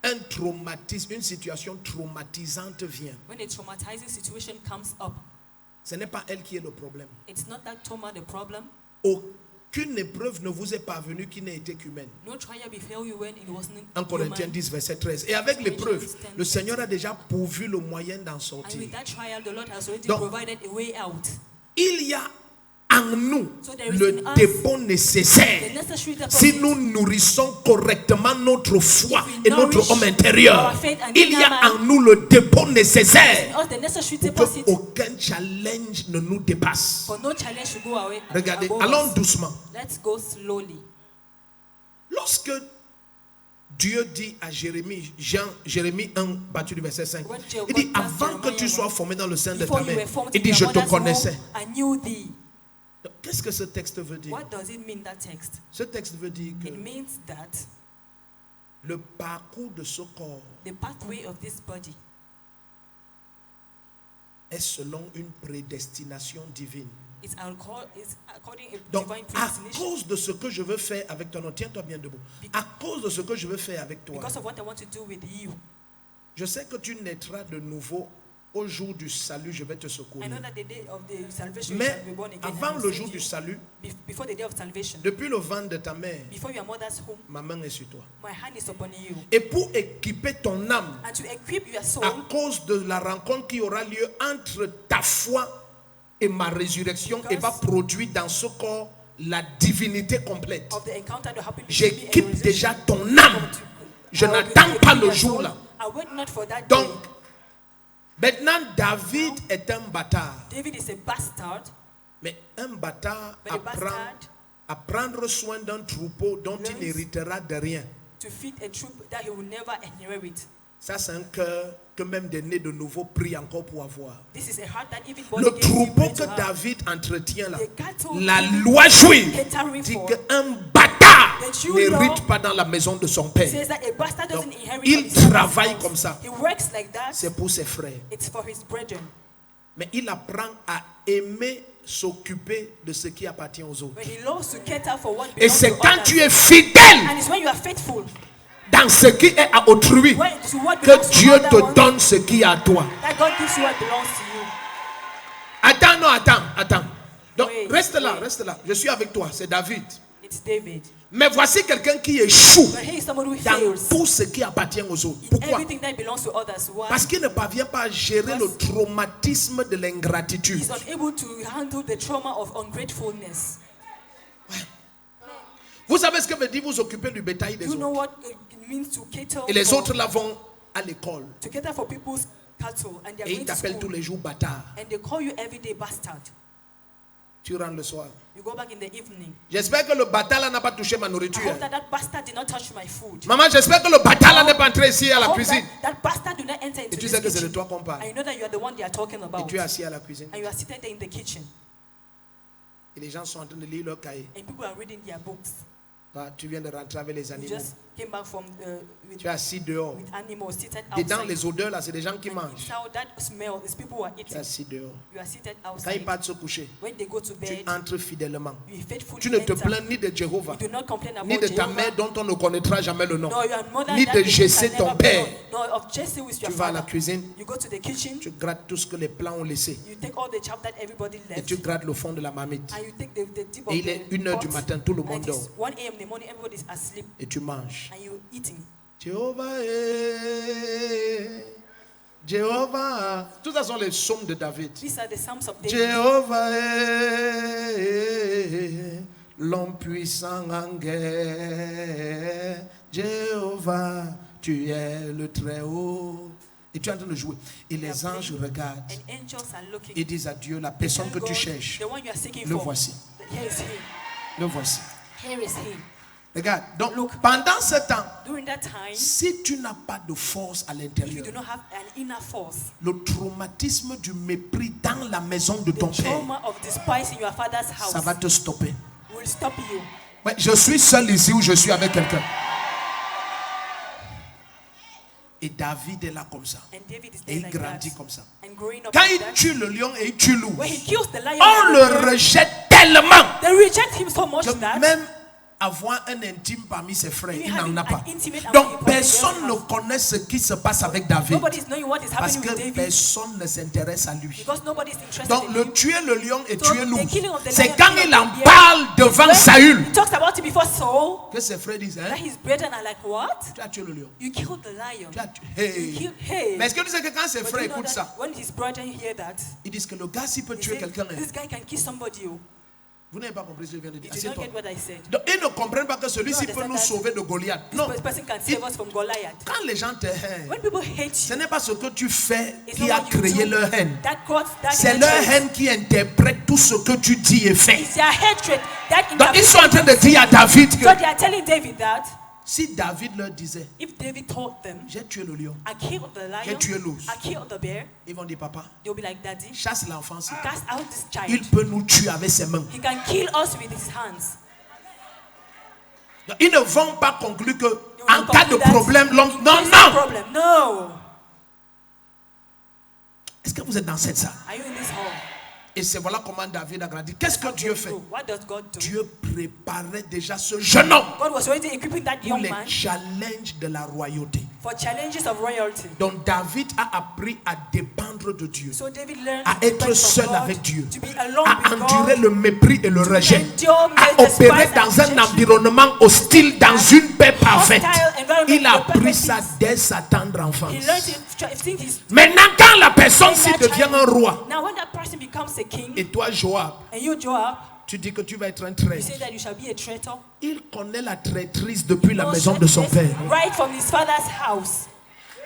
A: un traumatisme, une situation traumatisante vient,
B: When a traumatizing situation comes up,
A: ce n'est pas elle qui est le problème.
B: it's not that trauma the problem.
A: Aucune épreuve ne vous est parvenue qui n'ait été qu'humaine.
B: No trial befell you when it wasn't
A: 1 Corinthiens
B: human.
A: 10, verset 13. Et avec l'épreuve, le Seigneur a déjà pourvu le moyen d'en
B: And
A: sortir.
B: with that trial, the Lord has already
A: Donc,
B: provided a way out.
A: Il y a en nous
B: So there is
A: le
B: in us
A: dépôt
B: The
A: nécessaire.
B: necessary deposit.
A: Si nous nourrissons correctement notre foi
B: If we
A: et notre
B: nourish
A: homme intérieur,
B: our faith and
A: il y a
B: inner
A: en nous le dépôt nécessaire
B: in us the necessary
A: pour
B: deposit
A: qu'aucun challenge ne nous dépasse.
B: for no challenge to go away.
A: Regardez,
B: above
A: allons
B: us.
A: doucement.
B: Let's go slowly.
A: Lorsque Dieu dit à Jérémie, Jérémie 1, partir du verset 5,
B: When
A: il dit,
B: God tells
A: avant que tu
B: Jeremiah
A: sois formé dans le sein de
B: Before
A: ta
B: you were
A: mère,
B: formed
A: il
B: in
A: dit,
B: your
A: je te
B: mother's
A: connaissais.
B: womb, I knew thee.
A: Qu'est-ce que ce texte veut dire?
B: What does it mean, that text?
A: Ce texte veut dire que
B: It means that
A: le parcours de ce corps
B: the pathway of this body
A: est selon une prédestination divine.
B: is according to
A: Donc,
B: divine
A: à
B: predestination.
A: cause de ce que je veux faire avec toi, non, tiens-toi bien debout. À cause de ce que je veux faire avec toi,
B: Because of what I want to do with you.
A: je sais que tu naîtras de nouveau au jour du salut, je vais te
B: I
A: secourir.
B: know that the day of the salvation you
A: Mais
B: shall be born again.
A: avant
B: I will
A: le
B: save
A: jour
B: you.
A: du salut,
B: Before the day of salvation,
A: depuis le ventre de ta mère,
B: before your mother's home,
A: ma main est sur toi.
B: my hand is upon you.
A: Et pour équiper ton âme,
B: And to equip your soul,
A: à cause de la rencontre qui aura lieu entre ta foi et ma résurrection, et va produire dans ce corps la divinité complète.
B: of the encounter that happened,
A: J'équipe déjà ton âme. Je n'attends pas le jour là.
B: I wait not for that
A: Donc,
B: day.
A: maintenant, David est un bâtard.
B: David is a bastard,
A: Mais un bâtard
B: but a
A: apprend
B: bastard
A: à prendre soin d'un troupeau dont il
B: learns
A: n'héritera de rien.
B: to feed a troop that he will never inherit.
A: Ça, c'est un cœur que même des nés de nouveau prient encore pour avoir.
B: This is a heart that even born
A: Le
B: again you
A: troupeau
B: pray
A: que
B: to have.
A: David entretient là,
B: The cattle
A: la
B: David
A: loi juive
B: catering
A: dit
B: for
A: qu'un bâtard
B: The Jew
A: n'hérite
B: law
A: pas dans la maison de son père.
B: says that a bastard doesn't
A: Donc,
B: inherit
A: il
B: from his father's
A: travaille
B: house.
A: comme ça.
B: He works like that.
A: C'est pour ses frères.
B: It's for his brethren.
A: Mais il apprend à aimer s'occuper de ce qui appartient aux autres.
B: But he loves to cater for what
A: Et
B: belongs
A: c'est
B: to
A: quand
B: others.
A: tu es fidèle
B: And it's when you are faithful,
A: dans ce qui est à autrui
B: when to what belongs
A: que
B: to
A: Dieu
B: other
A: te
B: one,
A: donne ce qui est à toi.
B: that God gives you what belongs to you.
A: Attends, non, attends. Donc,
B: Wait,
A: reste là. Je suis avec toi, c'est David.
B: It's David.
A: Mais voici quelqu'un qui échoue
B: But here is someone who
A: dans
B: fails
A: tout ce qui appartient aux autres.
B: in
A: Pourquoi?
B: everything that belongs to others. Why?
A: Parce qu'il ne parvient pas à gérer le traumatisme de l'ingratitude.
B: He's unable to handle the trauma of ungratefulness.
A: Vous savez ce que veut dire vous occuper du bétail des
B: You know
A: autres.
B: what it means to cater
A: Et les
B: for,
A: autres là vont à l'école.
B: to cater for people's cattle, and they're
A: Et
B: going
A: ils
B: to
A: t'appellent tous
B: school,
A: les jours bâtard.
B: and they call you every day bastard.
A: Tu rentres le soir.
B: You go back in the evening.
A: J'espère que le bâtard là n'a pas touché ma
B: I
A: nourriture.
B: hope that bastard did not touch my food.
A: Maman, j'espère que le bâtard là n'est pas entré ici à
B: I
A: la
B: hope
A: cuisine.
B: that bastard do not enter into
A: Et tu
B: this
A: sais que c'est de
B: kitchen.
A: toi qu'on parle.
B: And you know that you are the one they are talking
A: Et
B: about.
A: tu es assis à la cuisine.
B: And you are seated there in the kitchen.
A: Et les gens sont en train de lire leur cahier.
B: And people are reading their books.
A: Ah, tu viens de rentrer avec les
B: You
A: animaux.
B: just came back from
A: Tu es assis dehors.
B: with animals seated
A: Dedans,
B: outside.
A: les odeurs là, c'est des gens qui
B: And
A: mangent.
B: inside that smell is people who are
A: Tu es
B: eating.
A: assis dehors.
B: You are seated
A: Quand ils
B: outside.
A: partent se coucher,
B: When they go to
A: tu
B: bed,
A: entres fidèlement.
B: you faithfully
A: Tu ne te
B: enter.
A: plains ni de Jéhovah,
B: You do not complain about
A: ni de ta
B: Jehovah,
A: mère dont on ne connaîtra jamais le nom,
B: nor your mother
A: ni
B: that
A: de
B: you
A: Jessé
B: can
A: ton
B: never
A: père.
B: know, nor of Jesse who is your
A: Tu vas à la
B: father.
A: cuisine,
B: You go to the kitchen,
A: tu grattes tout ce que les plats ont laissé
B: you take all the chaff that everybody
A: et
B: left,
A: tu grattes le fond de la marmite.
B: and you take the tip
A: Et
B: of
A: il est
B: the
A: 1h du
B: pot,
A: matin, tout le
B: and
A: monde
B: it
A: dort.
B: is 1 a.m. in the morning, everybody is asleep,
A: Et tu manges.
B: and you're eating.
A: Jéhovah. Tout ça sont les psaumes de David.
B: These are the Psalms of David.
A: Jéhovah est l'homme puissant en guerre. Jéhovah, tu es le Très-Haut. Et tu es en train de jouer. Et les anges regardent
B: And angels are looking.
A: et disent à Dieu, la personne que
B: Tell
A: tu
B: God,
A: cherches,
B: the one you are seeking
A: le
B: for.
A: voici.
B: Here is he.
A: Le voici.
B: Here is he.
A: Regarde. Donc,
B: Look.
A: pendant ce temps,
B: During that time,
A: si tu n'as pas de force à
B: if you
A: l'intérieur,
B: do not have an inner force,
A: le traumatisme du mépris dans la maison de
B: the
A: ton père,
B: trauma of despising your father's house
A: ça va te stopper.
B: will stop you.
A: Ouais, je suis seul ici ou je suis avec quelqu'un. Et David est là comme ça.
B: And David is
A: Et
B: there
A: il
B: like
A: grandit
B: that.
A: comme ça.
B: And growing up
A: Quand
B: like
A: il
B: that,
A: tue le lion et il tue l'ours,
B: when he kills the lion,
A: on
B: and the
A: le
B: bear,
A: rejette tellement
B: they reject him so much
A: que
B: that
A: même avoir un intime parmi ses frères,
B: You
A: il
B: having
A: n'en a
B: an
A: pas.
B: intimate
A: Donc
B: among
A: personne
B: people,
A: ne connaît ce qui se passe avec David.
B: nobody is knowing what is
A: Parce
B: happening
A: que
B: with David
A: personne ne s'intéresse à lui.
B: because nobody is interested
A: Donc
B: in
A: le
B: him.
A: tuer le lion et
B: So,
A: tuer
B: the
A: l'ours,
B: killing of the
A: c'est
B: lion,
A: quand
B: killing
A: il
B: of
A: en
B: the bear,
A: parle devant
B: When
A: Saül
B: he talks about it before Saul,
A: que ses frères disent,
B: that
A: hein,
B: his brethren are like, what?
A: tu as tué le lion.
B: You killed the lion.
A: Tu as tué.
B: You
A: Hey.
B: killed, hey.
A: Mais est-ce que tu sais que quand ses
B: But
A: frères
B: you know
A: écoutent
B: that
A: ça,
B: when his brethren hear that,
A: ils disent que le gars s'il peut
B: they
A: tuer
B: say,
A: quelqu'un, hein.
B: this guy can kill somebody. Oh.
A: Vous n'avez pas compris ce que je viens de dire.
B: You did not
A: Assieds-toi.
B: get what I said.
A: Donc, ils ne comprennent pas que celui-ci
B: You
A: peut nous
B: understand
A: sauver de Goliath.
B: This
A: Non.
B: person can
A: Il-
B: save us from Goliath.
A: Quand les gens te haïnt,
B: When people hate
A: ce
B: you,
A: n'est pas ce que tu fais
B: it's
A: qui
B: not
A: a
B: what you
A: créé
B: do
A: leur haine.
B: that caused that
A: C'est leur
B: hatred.
A: haine qui interprète tout ce que tu dis et fais.
B: It's their hatred that
A: Donc ils sont en train de dire à David que
B: So they are telling David that
A: si David leur disait,
B: if David told them,
A: j'ai tué le lion,
B: I killed the
A: j'ai
B: lion,
A: tué l'ours,
B: I killed the bear,
A: ils vont dire, papa,
B: they'll be like, Daddy,
A: chasse l'enfant. S'il te plaît.
B: cast out this child.
A: Il peut nous tuer avec ses mains.
B: He can kill us with his hands.
A: Donc, ils ne vont pas conclure que
B: They will
A: en
B: not
A: cas de
B: conclude that
A: problème,
B: in
A: non,
B: case of
A: non.
B: problem. No.
A: Est-ce que vous êtes dans cette salle?
B: Are you in this hall?
A: Et c'est voilà comment David a grandi. Qu'est-ce que Dieu fait?
B: What does God do?
A: Dieu préparait déjà ce jeune homme
B: God was already equipping that
A: pour
B: young
A: les
B: man
A: challenges de la royauté.
B: for challenges of royalty.
A: Donc David a appris à dépendre de Dieu,
B: So David learned
A: à
B: to
A: être
B: depend
A: seul
B: on God,
A: avec Dieu,
B: to be alone
A: à
B: with
A: endurer
B: God,
A: le mépris et le rejet,
B: endure
A: à
B: the
A: opérer
B: despise
A: dans
B: and
A: un
B: rejection.
A: environnement hostile, dans une paix parfaite.
B: environment
A: Il a
B: with perfect
A: appris ça
B: peace.
A: dès sa tendre enfance.
B: He learned it since his
A: Maintenant, quand la personne s'y
B: that
A: devient
B: child.
A: un roi,
B: Now when that person becomes a king,
A: et toi, Joab,
B: and you Joab,
A: tu dis que tu vas être un
B: you
A: traître.
B: say that you shall be a traitor.
A: Il connaît la traîtrise depuis la
B: No
A: maison de son
B: traitors,
A: père.
B: right from his father's house.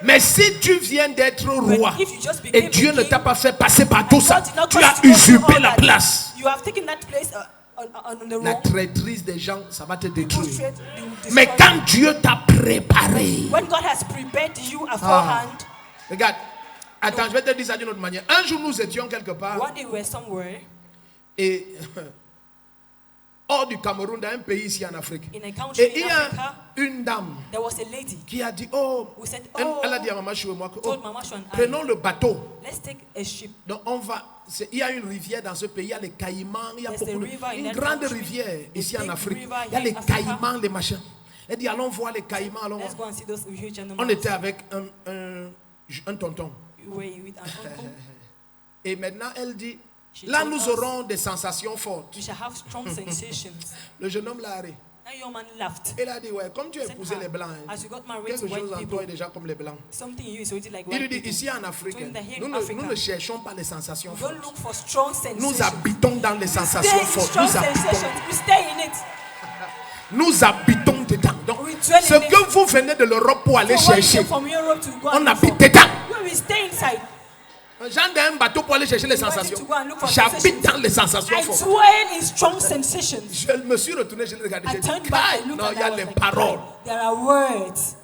A: Mais si tu viens d'être roi
B: But if you just
A: et
B: became
A: Dieu
B: a
A: ne
B: king,
A: t'a pas fait passer par tout ça,
B: God did not
A: tu
B: cause
A: as
B: you to go
A: usurpé
B: through
A: la
B: all that.
A: place.
B: You have taken that place on the
A: La
B: wrong.
A: traîtrise des gens, ça va te détruire.
B: Straight, they will destroy
A: Mais
B: you.
A: quand Dieu t'a préparé,
B: When God has prepared you beforehand,
A: regarde, attends, je vais te dire ça d'une autre manière. Un jour, nous étions quelque part
B: one day we were somewhere
A: et hors du Cameroun, dans un pays ici en Afrique.
B: in a country
A: Et il
B: in
A: y a
B: Africa,
A: une dame
B: there was a lady
A: qui a dit, oh,
B: who said,
A: elle a dit à maman chez moi que,
B: told
A: oh,
B: Mama Shu and I,
A: prenons le bateau.
B: let's take a ship.
A: Donc on va, il y a une rivière dans ce pays, il y a les caïmans, il y a
B: There's
A: beaucoup
B: a
A: de,
B: river in
A: une
B: that
A: grande
B: country,
A: rivière
B: a
A: ici en
B: big
A: Afrique.
B: river
A: Il y a
B: here
A: les
B: in Africa.
A: caïmans, les machins. Elle dit allons voir les caïmans, allons voir.
B: Let's go and see those huge animals.
A: On était avec un tonton.
B: We were with an uncle.
A: Et maintenant elle dit, Là, nous aurons des sensations fortes.
B: We shall have strong sensations.
A: Le jeune homme l'a arrêté.
B: That young man laughed.
A: Il a dit, ouais, comme tu as épousé les blancs,
B: As you got married to
A: quelque chose
B: white
A: en
B: people,
A: toi est déjà comme les blancs.
B: something in you is already like
A: Il lui
B: white
A: dit,
B: people.
A: ici en Afrique,
B: So in the here
A: nous
B: in
A: ne,
B: Africa,
A: nous ne cherchons pas les sensations
B: don't
A: fortes.
B: look for strong sensations.
A: Nous habitons dans les
B: Stay
A: sensations
B: in
A: fortes.
B: strong
A: Nous habitons.
B: sensations. We stay in it.
A: Nous habitons dedans. Donc,
B: We dwell
A: ce
B: in it.
A: que vous venez de l'Europe pour aller
B: So when you
A: chercher,
B: came from Europe to go
A: on
B: and look
A: habite
B: for,
A: dedans.
B: we stay inside.
A: J'en ai un bateau pour aller chercher les
B: You want
A: sensations.
B: to go and look for
A: J'habite
B: sensations.
A: dans les sensations
B: I
A: fortes.
B: dwell in strong sensations.
A: Je me suis retourné, je l'ai regardé.
B: I
A: J'ai dit,
B: turned back
A: Kai,
B: and looked
A: non,
B: and
A: il y a
B: I was
A: les
B: like,
A: paroles.
B: there are words.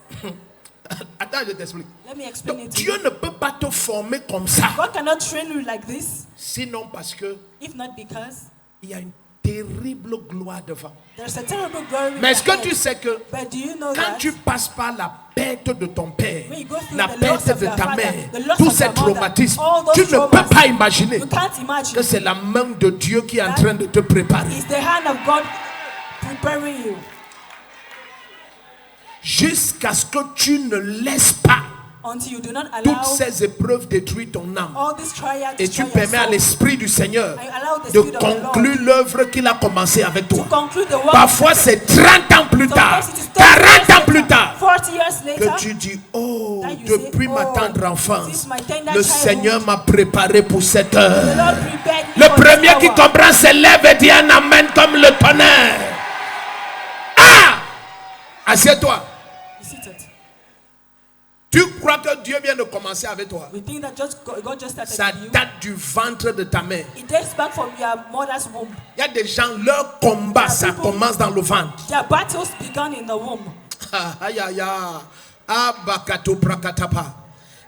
A: Attends, je t'explique.
B: Let me explain
A: Donc,
B: it to
A: Dieu
B: you.
A: ne peut pas te former comme ça.
B: God cannot train you like this,
A: Sinon, parce que
B: if not because
A: il y a une terrible gloire devant.
B: there's a terrible glory.
A: Mais est-ce que
B: ahead.
A: tu sais que
B: But do you know
A: quand
B: that
A: tu passes par la perte de ton père,
B: when you go through
A: la
B: the
A: perte
B: loss of
A: de
B: your
A: ta
B: father,
A: mère,
B: the loss
A: tous
B: of
A: ces
B: your mother,
A: traumatismes,
B: all those
A: tu ne peux
B: traumas,
A: pas imaginer
B: you can't imagine.
A: que c'est la main de Dieu qui est en train de te préparer.
B: It's the hand of God preparing you
A: Jusqu'à ce que tu ne laisses pas
B: until you do not
A: toutes
B: allow
A: ces épreuves détruire ton âme.
B: all these trials
A: Et
B: to
A: tu
B: destroy your
A: permets à
B: soul.
A: l'Esprit du Seigneur
B: I allow the
A: de
B: Spirit of the Lord
A: conclure l'œuvre qu'il a commencé avec
B: to
A: toi.
B: conclude the work.
A: Parfois c'est 30 ans plus tard,
B: Sometimes it is 30 years
A: 40 ans plus
B: later,
A: tard,
B: 40 years later,
A: que tu dis, oh,
B: that you
A: depuis
B: say,
A: ma
B: oh,
A: tendre enfance,
B: since my tender
A: le
B: childhood,
A: Seigneur m'a préparé pour cette
B: the
A: heure.
B: Lord prepared me
A: Le
B: for this
A: premier qui
B: hour.
A: comprend se lève et dit un amen comme le tonnerre. Ah! Assieds-toi.
B: Be seated.
A: Tu crois que Dieu vient de commencer avec toi?
B: We think that God just started
A: Ça
B: with you.
A: date du ventre de ta mère.
B: It dates back from your mother's womb.
A: Il y a des gens, leur combat, ça commence dans le ventre.
B: Their battles began in the womb.
A: Aïe, aïe, aïe. Ah, bakato prakatapa.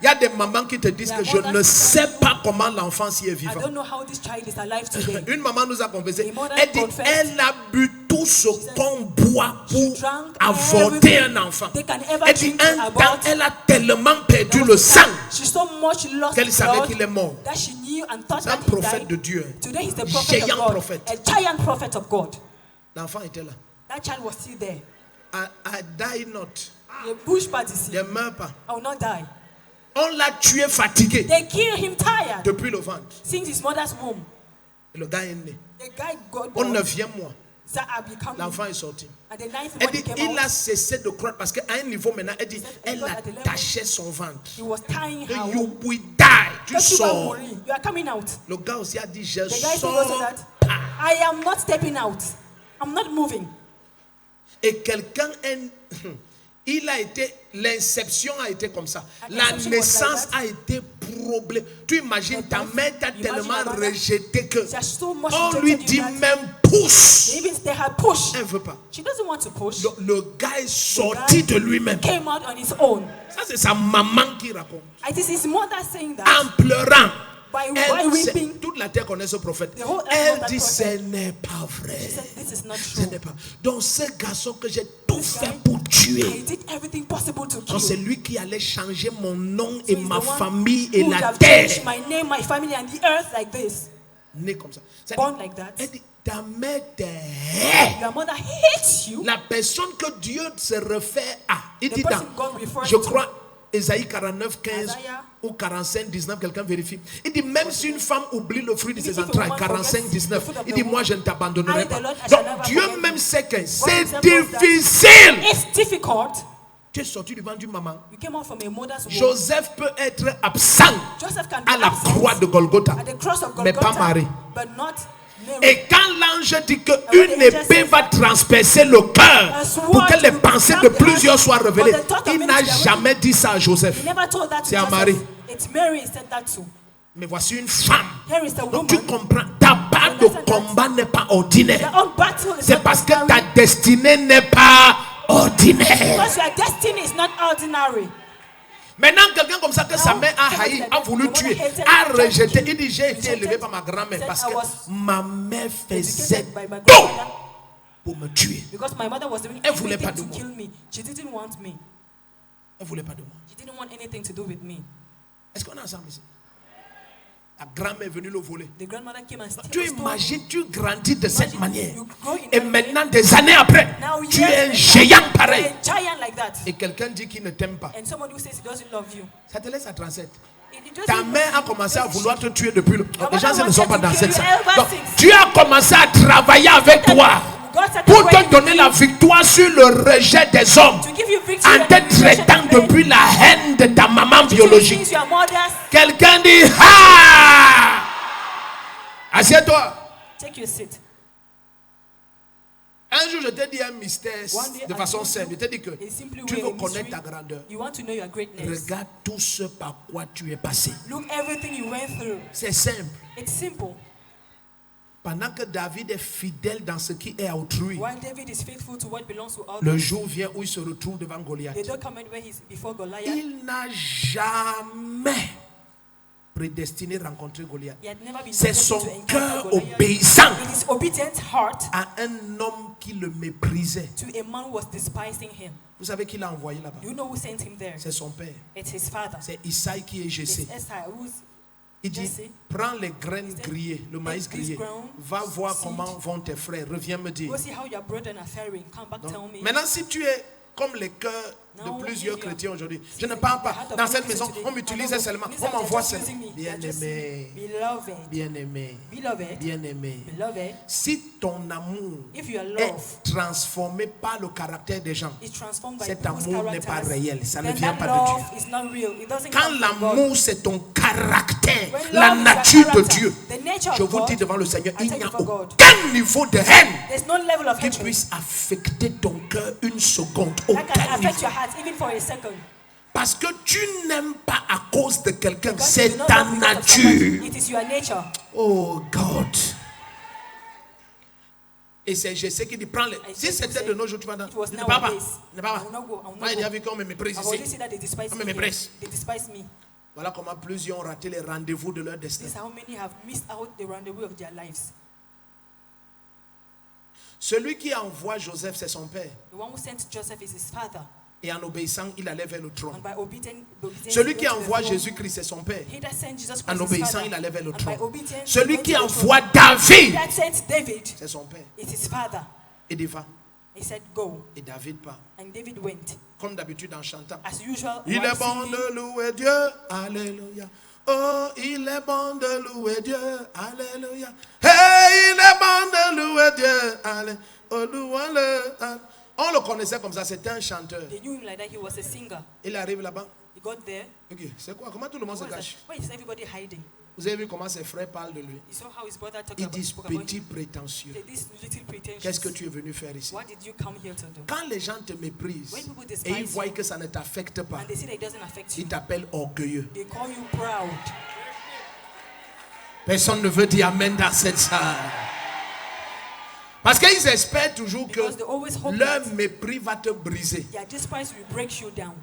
A: Il y a des mamans qui te disent que je ne sais pas comment l'enfant s'y est
B: I
A: vivant.
B: don't know how this child is alive today.
A: Une maman nous a confessé.
B: A mother
A: Elle dit
B: confessed.
A: elle a bu tout ce qu'on boit pour
B: drank
A: avorter
B: everything
A: un enfant.
B: they can ever
A: Elle dit
B: drink to
A: un
B: abort.
A: temps, elle a tellement perdu le sang
B: She so much lost
A: qu'elle savait
B: blood
A: qu'il est mort.
B: that she knew and thought
A: C'est un
B: that he
A: prophète de
B: died.
A: Dieu.
B: Today he's the prophet of
A: Géant
B: God.
A: prophète.
B: A giant prophet of God.
A: L'enfant était là.
B: That child was still there.
A: I die not.
B: The bush part is
A: Il
B: here.
A: ne meurt pas.
B: I will not die.
A: On l'a tué fatigué
B: They killed him tired
A: depuis le ventre.
B: since his mother's womb.
A: Et le gars est né.
B: The guy got
A: Au
B: born.
A: 9e mois,
B: So I become
A: l'enfant est sorti.
B: at the ninth
A: Elle
B: month
A: dit,
B: he came
A: il a
B: out.
A: cessé de croître parce qu'à un niveau maintenant, elle dit, elle attachait son ventre.
B: He was tying
A: Que
B: her
A: you
B: womb.
A: will die. Tu
B: Don't you
A: sors.
B: worry. You are coming out.
A: Le gars aussi a dit, je
B: The guy said also
A: sors.
B: that I am not stepping out. I'm not moving.
A: Et quelqu'un, il a été, l'inception a été comme ça. La
B: Inception was
A: naissance
B: like that.
A: a été problème. Tu imagines,
B: The
A: ta
B: birth,
A: mère t'a
B: imagine
A: tellement
B: your mother,
A: rejeté que
B: she has so much
A: on
B: rejected
A: lui
B: you
A: dit
B: that
A: même pousse.
B: Even they had pushed.
A: Elle ne veut pas.
B: She doesn't want to push.
A: Le gars est sorti de lui-même.
B: Came out on his own.
A: Ça, c'est sa maman qui raconte.
B: It is his mother saying that
A: En pleurant.
B: by
A: Elle,
B: weeping.
A: toute la terre connaît ce prophète.
B: The whole earth
A: Elle
B: knows that
A: dit,
B: prophet.
A: ce n'est pas vrai.
B: She said, this is not
A: Ce
B: true.
A: n'est pas. Donc ce garçon que j'ai tout
B: This
A: fait
B: guy,
A: pour
B: I
A: tuer.
B: did everything possible to
A: Donc c'est
B: kill.
A: lui qui allait changer mon nom
B: So
A: et
B: he's
A: ma
B: the one
A: famille et
B: who would
A: la
B: have
A: terre.
B: changed my name, my family, and the earth like this.
A: Né comme ça.
B: Born like that.
A: Elle dit, ta mère te hait.
B: Your mother hates you.
A: La personne que Dieu se réfère à. Il
B: The
A: dit
B: person
A: dans,
B: God refers
A: je
B: to.
A: crois, Ésaïe 49, 15
B: Isaiah.
A: ou 45, 19, quelqu'un vérifie. Il dit, même si une femme oublie le fruit de
B: If
A: ses
B: a
A: entrailles,
B: woman
A: 45,
B: forgets
A: 19,
B: the fruit of
A: il
B: the
A: dit,
B: womb,
A: moi je ne t'abandonnerai
B: I, the
A: pas.
B: Lord, I shall
A: Donc
B: never
A: Dieu
B: forget
A: même
B: you.
A: sait que
B: God
A: c'est
B: himself knows that
A: difficile.
B: It's difficult.
A: Tu es sorti devant une maman.
B: You came out from a mother's womb.
A: Joseph peut être absent
B: Joseph can be
A: à la
B: absent
A: croix de Golgotha,
B: at the cross of
A: mais pas
B: Golgotha,
A: Marie.
B: but not Mary.
A: Et quand l'ange dit
B: when
A: qu'une
B: the angel
A: épée
B: says
A: va transpercer le cœur
B: a sword
A: pour que les
B: will
A: pensées
B: cut
A: de
B: the
A: plusieurs
B: heart,
A: soient révélées,
B: but the thought of
A: il
B: many
A: n'a
B: shall
A: jamais dit ça à Joseph.
B: He never told that to
A: C'est à
B: Joseph.
A: Marie.
B: It's Mary he said that to.
A: Mais voici une femme.
B: Here is the
A: Donc
B: woman.
A: tu comprends, ta part de combat n'est pas ordinaire.
B: Their own battle is
A: C'est
B: not
A: parce que ta
B: ordinary.
A: destinée n'est pas ordinaire.
B: Because your destiny is not ordinary.
A: Maintenant, quelqu'un comme ça que sa
B: Now,
A: mère a
B: somebody
A: haï,
B: that
A: a voulu
B: the one
A: tuer,
B: hated
A: a
B: and tried to
A: rejeté.
B: kill,
A: Il dit, j'ai été élevé
B: rejected,
A: par ma grand-mère
B: said,
A: parce
B: I
A: que
B: was
A: ma mère faisait
B: educated by my
A: tout
B: grandmother
A: pour me tuer.
B: because my mother was doing
A: Elle voulait
B: everything
A: pas de
B: to
A: moi.
B: kill me. She didn't want me.
A: Elle ne voulait pas de moi.
B: She didn't want anything to do with me.
A: Est-ce qu'on est ensemble ici? La grand-mère est venue le voler.
B: The grandmother came and
A: Tu
B: stole.
A: imagines, tu grandis de cette manière.
B: You grow in
A: Et
B: that way.
A: maintenant, des années après,
B: Now
A: tu
B: years
A: es un
B: later,
A: géant
B: you're
A: pareil.
B: a giant like that.
A: Et quelqu'un dit qu'il ne t'aime pas.
B: And someone who says he doesn't love you.
A: Ça te laisse à 37.
B: It
A: Ta mère a commencé à vouloir te tuer depuis le...
B: Your
A: Les gens
B: mother
A: ne sont pas
B: wanted
A: dans
B: to
A: cette
B: kill
A: salle.
B: you ever
A: Donc,
B: since.
A: Dieu a commencé à travailler avec toi
B: God started
A: pour te
B: working
A: donner
B: with
A: la
B: you
A: victoire sur le rejet des hommes
B: to give you victory
A: en
B: on
A: te
B: the rejection
A: traitant
B: of men.
A: depuis la haine de ta maman
B: Teaching you
A: biologique.
B: things your mothers.
A: Quelqu'un dit ah! Assieds-toi.
B: Take your seat.
A: Un jour, je t'ai dit un mystère
B: One day,
A: de
B: I
A: façon
B: told
A: simple. Je t'ai dit que
B: a simple
A: tu
B: way,
A: veux
B: a
A: connaître
B: mystery.
A: ta grandeur.
B: You want to know your greatness.
A: Regarde tout ce par quoi tu es passé.
B: Look everything you went through.
A: C'est simple.
B: It's simple.
A: Pendant que David est fidèle dans ce qui est à autrui,
B: While David is faithful to what belongs to
A: le
B: others,
A: jour vient où il se retrouve devant Goliath.
B: they don't come in where he's before Goliath.
A: Il n'a jamais prédestiné rencontrer Goliath.
B: He had never been
A: C'est
B: destined
A: son
B: to encounter
A: cœur
B: Goliath.
A: obéissant
B: It is obedient heart
A: à un homme qui le méprisait.
B: to a man who was despising him.
A: Vous savez qui l'a envoyé là-bas?
B: Do you know who sent him there?
A: C'est son père.
B: It's his father.
A: C'est Isaïe qui est
B: It's
A: Jessé.
B: Esai who's
A: Il dit,
B: Jesse.
A: prends les graines grillées, le maïs
B: Take this
A: grillé.
B: ground,
A: Va voir
B: seed.
A: comment vont tes frères. Reviens me dire.
B: Go see how your brethren are faring. Come back,
A: Donc,
B: tell me.
A: maintenant, si tu es comme les cœurs
B: Now,
A: de plusieurs
B: if you are-
A: chrétiens aujourd'hui, je ne parle pas. Dans cette maison, on m'utilise seulement. On m'envoie seulement. Bien-aimé,
B: Beloved,
A: bien-aimé,
B: beloved,
A: bien-aimé.
B: beloved,
A: Si ton amour
B: if your
A: est
B: love
A: transformé par le caractère des gens,
B: is transformed by
A: cet
B: people's
A: amour n'est pas
B: characters,
A: réel. Ça ne
B: then
A: vient
B: that
A: pas de
B: love
A: Dieu.
B: is not real. It doesn't
A: Quand
B: come from God.
A: l'amour c'est ton caractère,
B: When
A: la
B: love is your
A: nature de
B: character,
A: Dieu,
B: the nature of
A: je vous
B: God,
A: dis devant le Seigneur,
B: I
A: il
B: tell
A: n'y a
B: you for God,
A: aucun niveau de haine
B: there's no level of
A: qui
B: hatred
A: puisse affecter ton cœur une seconde.
B: that can
A: Aucun
B: affect
A: niveau.
B: your heart even for a second.
A: Parce que tu n'aimes pas à cause de quelqu'un,
B: Because
A: c'est
B: you do not
A: ta
B: love because of somebody.
A: nature.
B: It is your nature.
A: Oh God. Et c'est Jessé qui dit, prends-les.
B: I
A: Si
B: said,
A: c'était
B: say,
A: de nos jours, tu vas dans.
B: it was
A: Ne parle pas.
B: nowadays.
A: Ne parle
B: I will not go. I will
A: pas.
B: not
A: Il a
B: go.
A: vu qu'on me méprise
B: I've already
A: ici.
B: seen that they despise
A: On
B: me.
A: me
B: here.
A: méprise.
B: They despise me.
A: Voilà comment plusieurs ont raté les rendez-vous de leur destin.
B: This is how many have missed out the rendezvous of their lives.
A: Celui qui envoie Joseph, c'est son père.
B: The one who sent Joseph is his father.
A: Et en obéissant, il allait vers le trône.
B: And by obedience,
A: Celui
B: he
A: qui
B: went to the
A: envoie
B: throne.
A: Jésus-Christ, c'est son père.
B: He that sent Jesus Christ
A: En
B: is his
A: obéissant,
B: father.
A: il allait vers le
B: And by
A: trône.
B: obedience, he
A: Celui
B: went
A: qui
B: to the
A: envoie
B: throne.
A: David,
B: He that sent David
A: c'est son père.
B: is his father.
A: Et il va.
B: He said, go.
A: Et David part.
B: And David went.
A: Comme d'habitude en chantant.
B: As usual,
A: Il
B: while
A: est bon
B: singing,
A: de louer Dieu. Alléluia. Oh, il est bon de louer Dieu. Alléluia. Hey, il est bon de louer Dieu. Alléluia. Oh, louons-le. On le connaissait comme ça, c'était un chanteur.
B: they knew him like that. He was a singer.
A: Il arrive là-bas.
B: He got there.
A: Ok, c'est quoi? Comment tout le monde se
B: What was
A: cache?
B: that? Why is everybody hiding?
A: Vous avez vu comment ses frères parlent de lui?
B: You saw how his brother talked
A: Ils
B: about,
A: disent
B: spoke about
A: petit
B: him.
A: prétentieux.
B: Say, this little pretentious.
A: Qu'est-ce que tu es venu faire ici?
B: What did you come here to do?
A: Quand les gens te méprisent
B: When people
A: et ils
B: despise
A: voient
B: you,
A: que ça ne t'affecte pas,
B: and they see that it doesn't affect you,
A: ils t'appellent orgueilleux.
B: they call you proud.
A: Personne ne veut dire amen dans cette salle. Parce qu'ils espèrent toujours que
B: Because they always hope
A: leur
B: that
A: mépris va te briser.
B: their despise will break you down.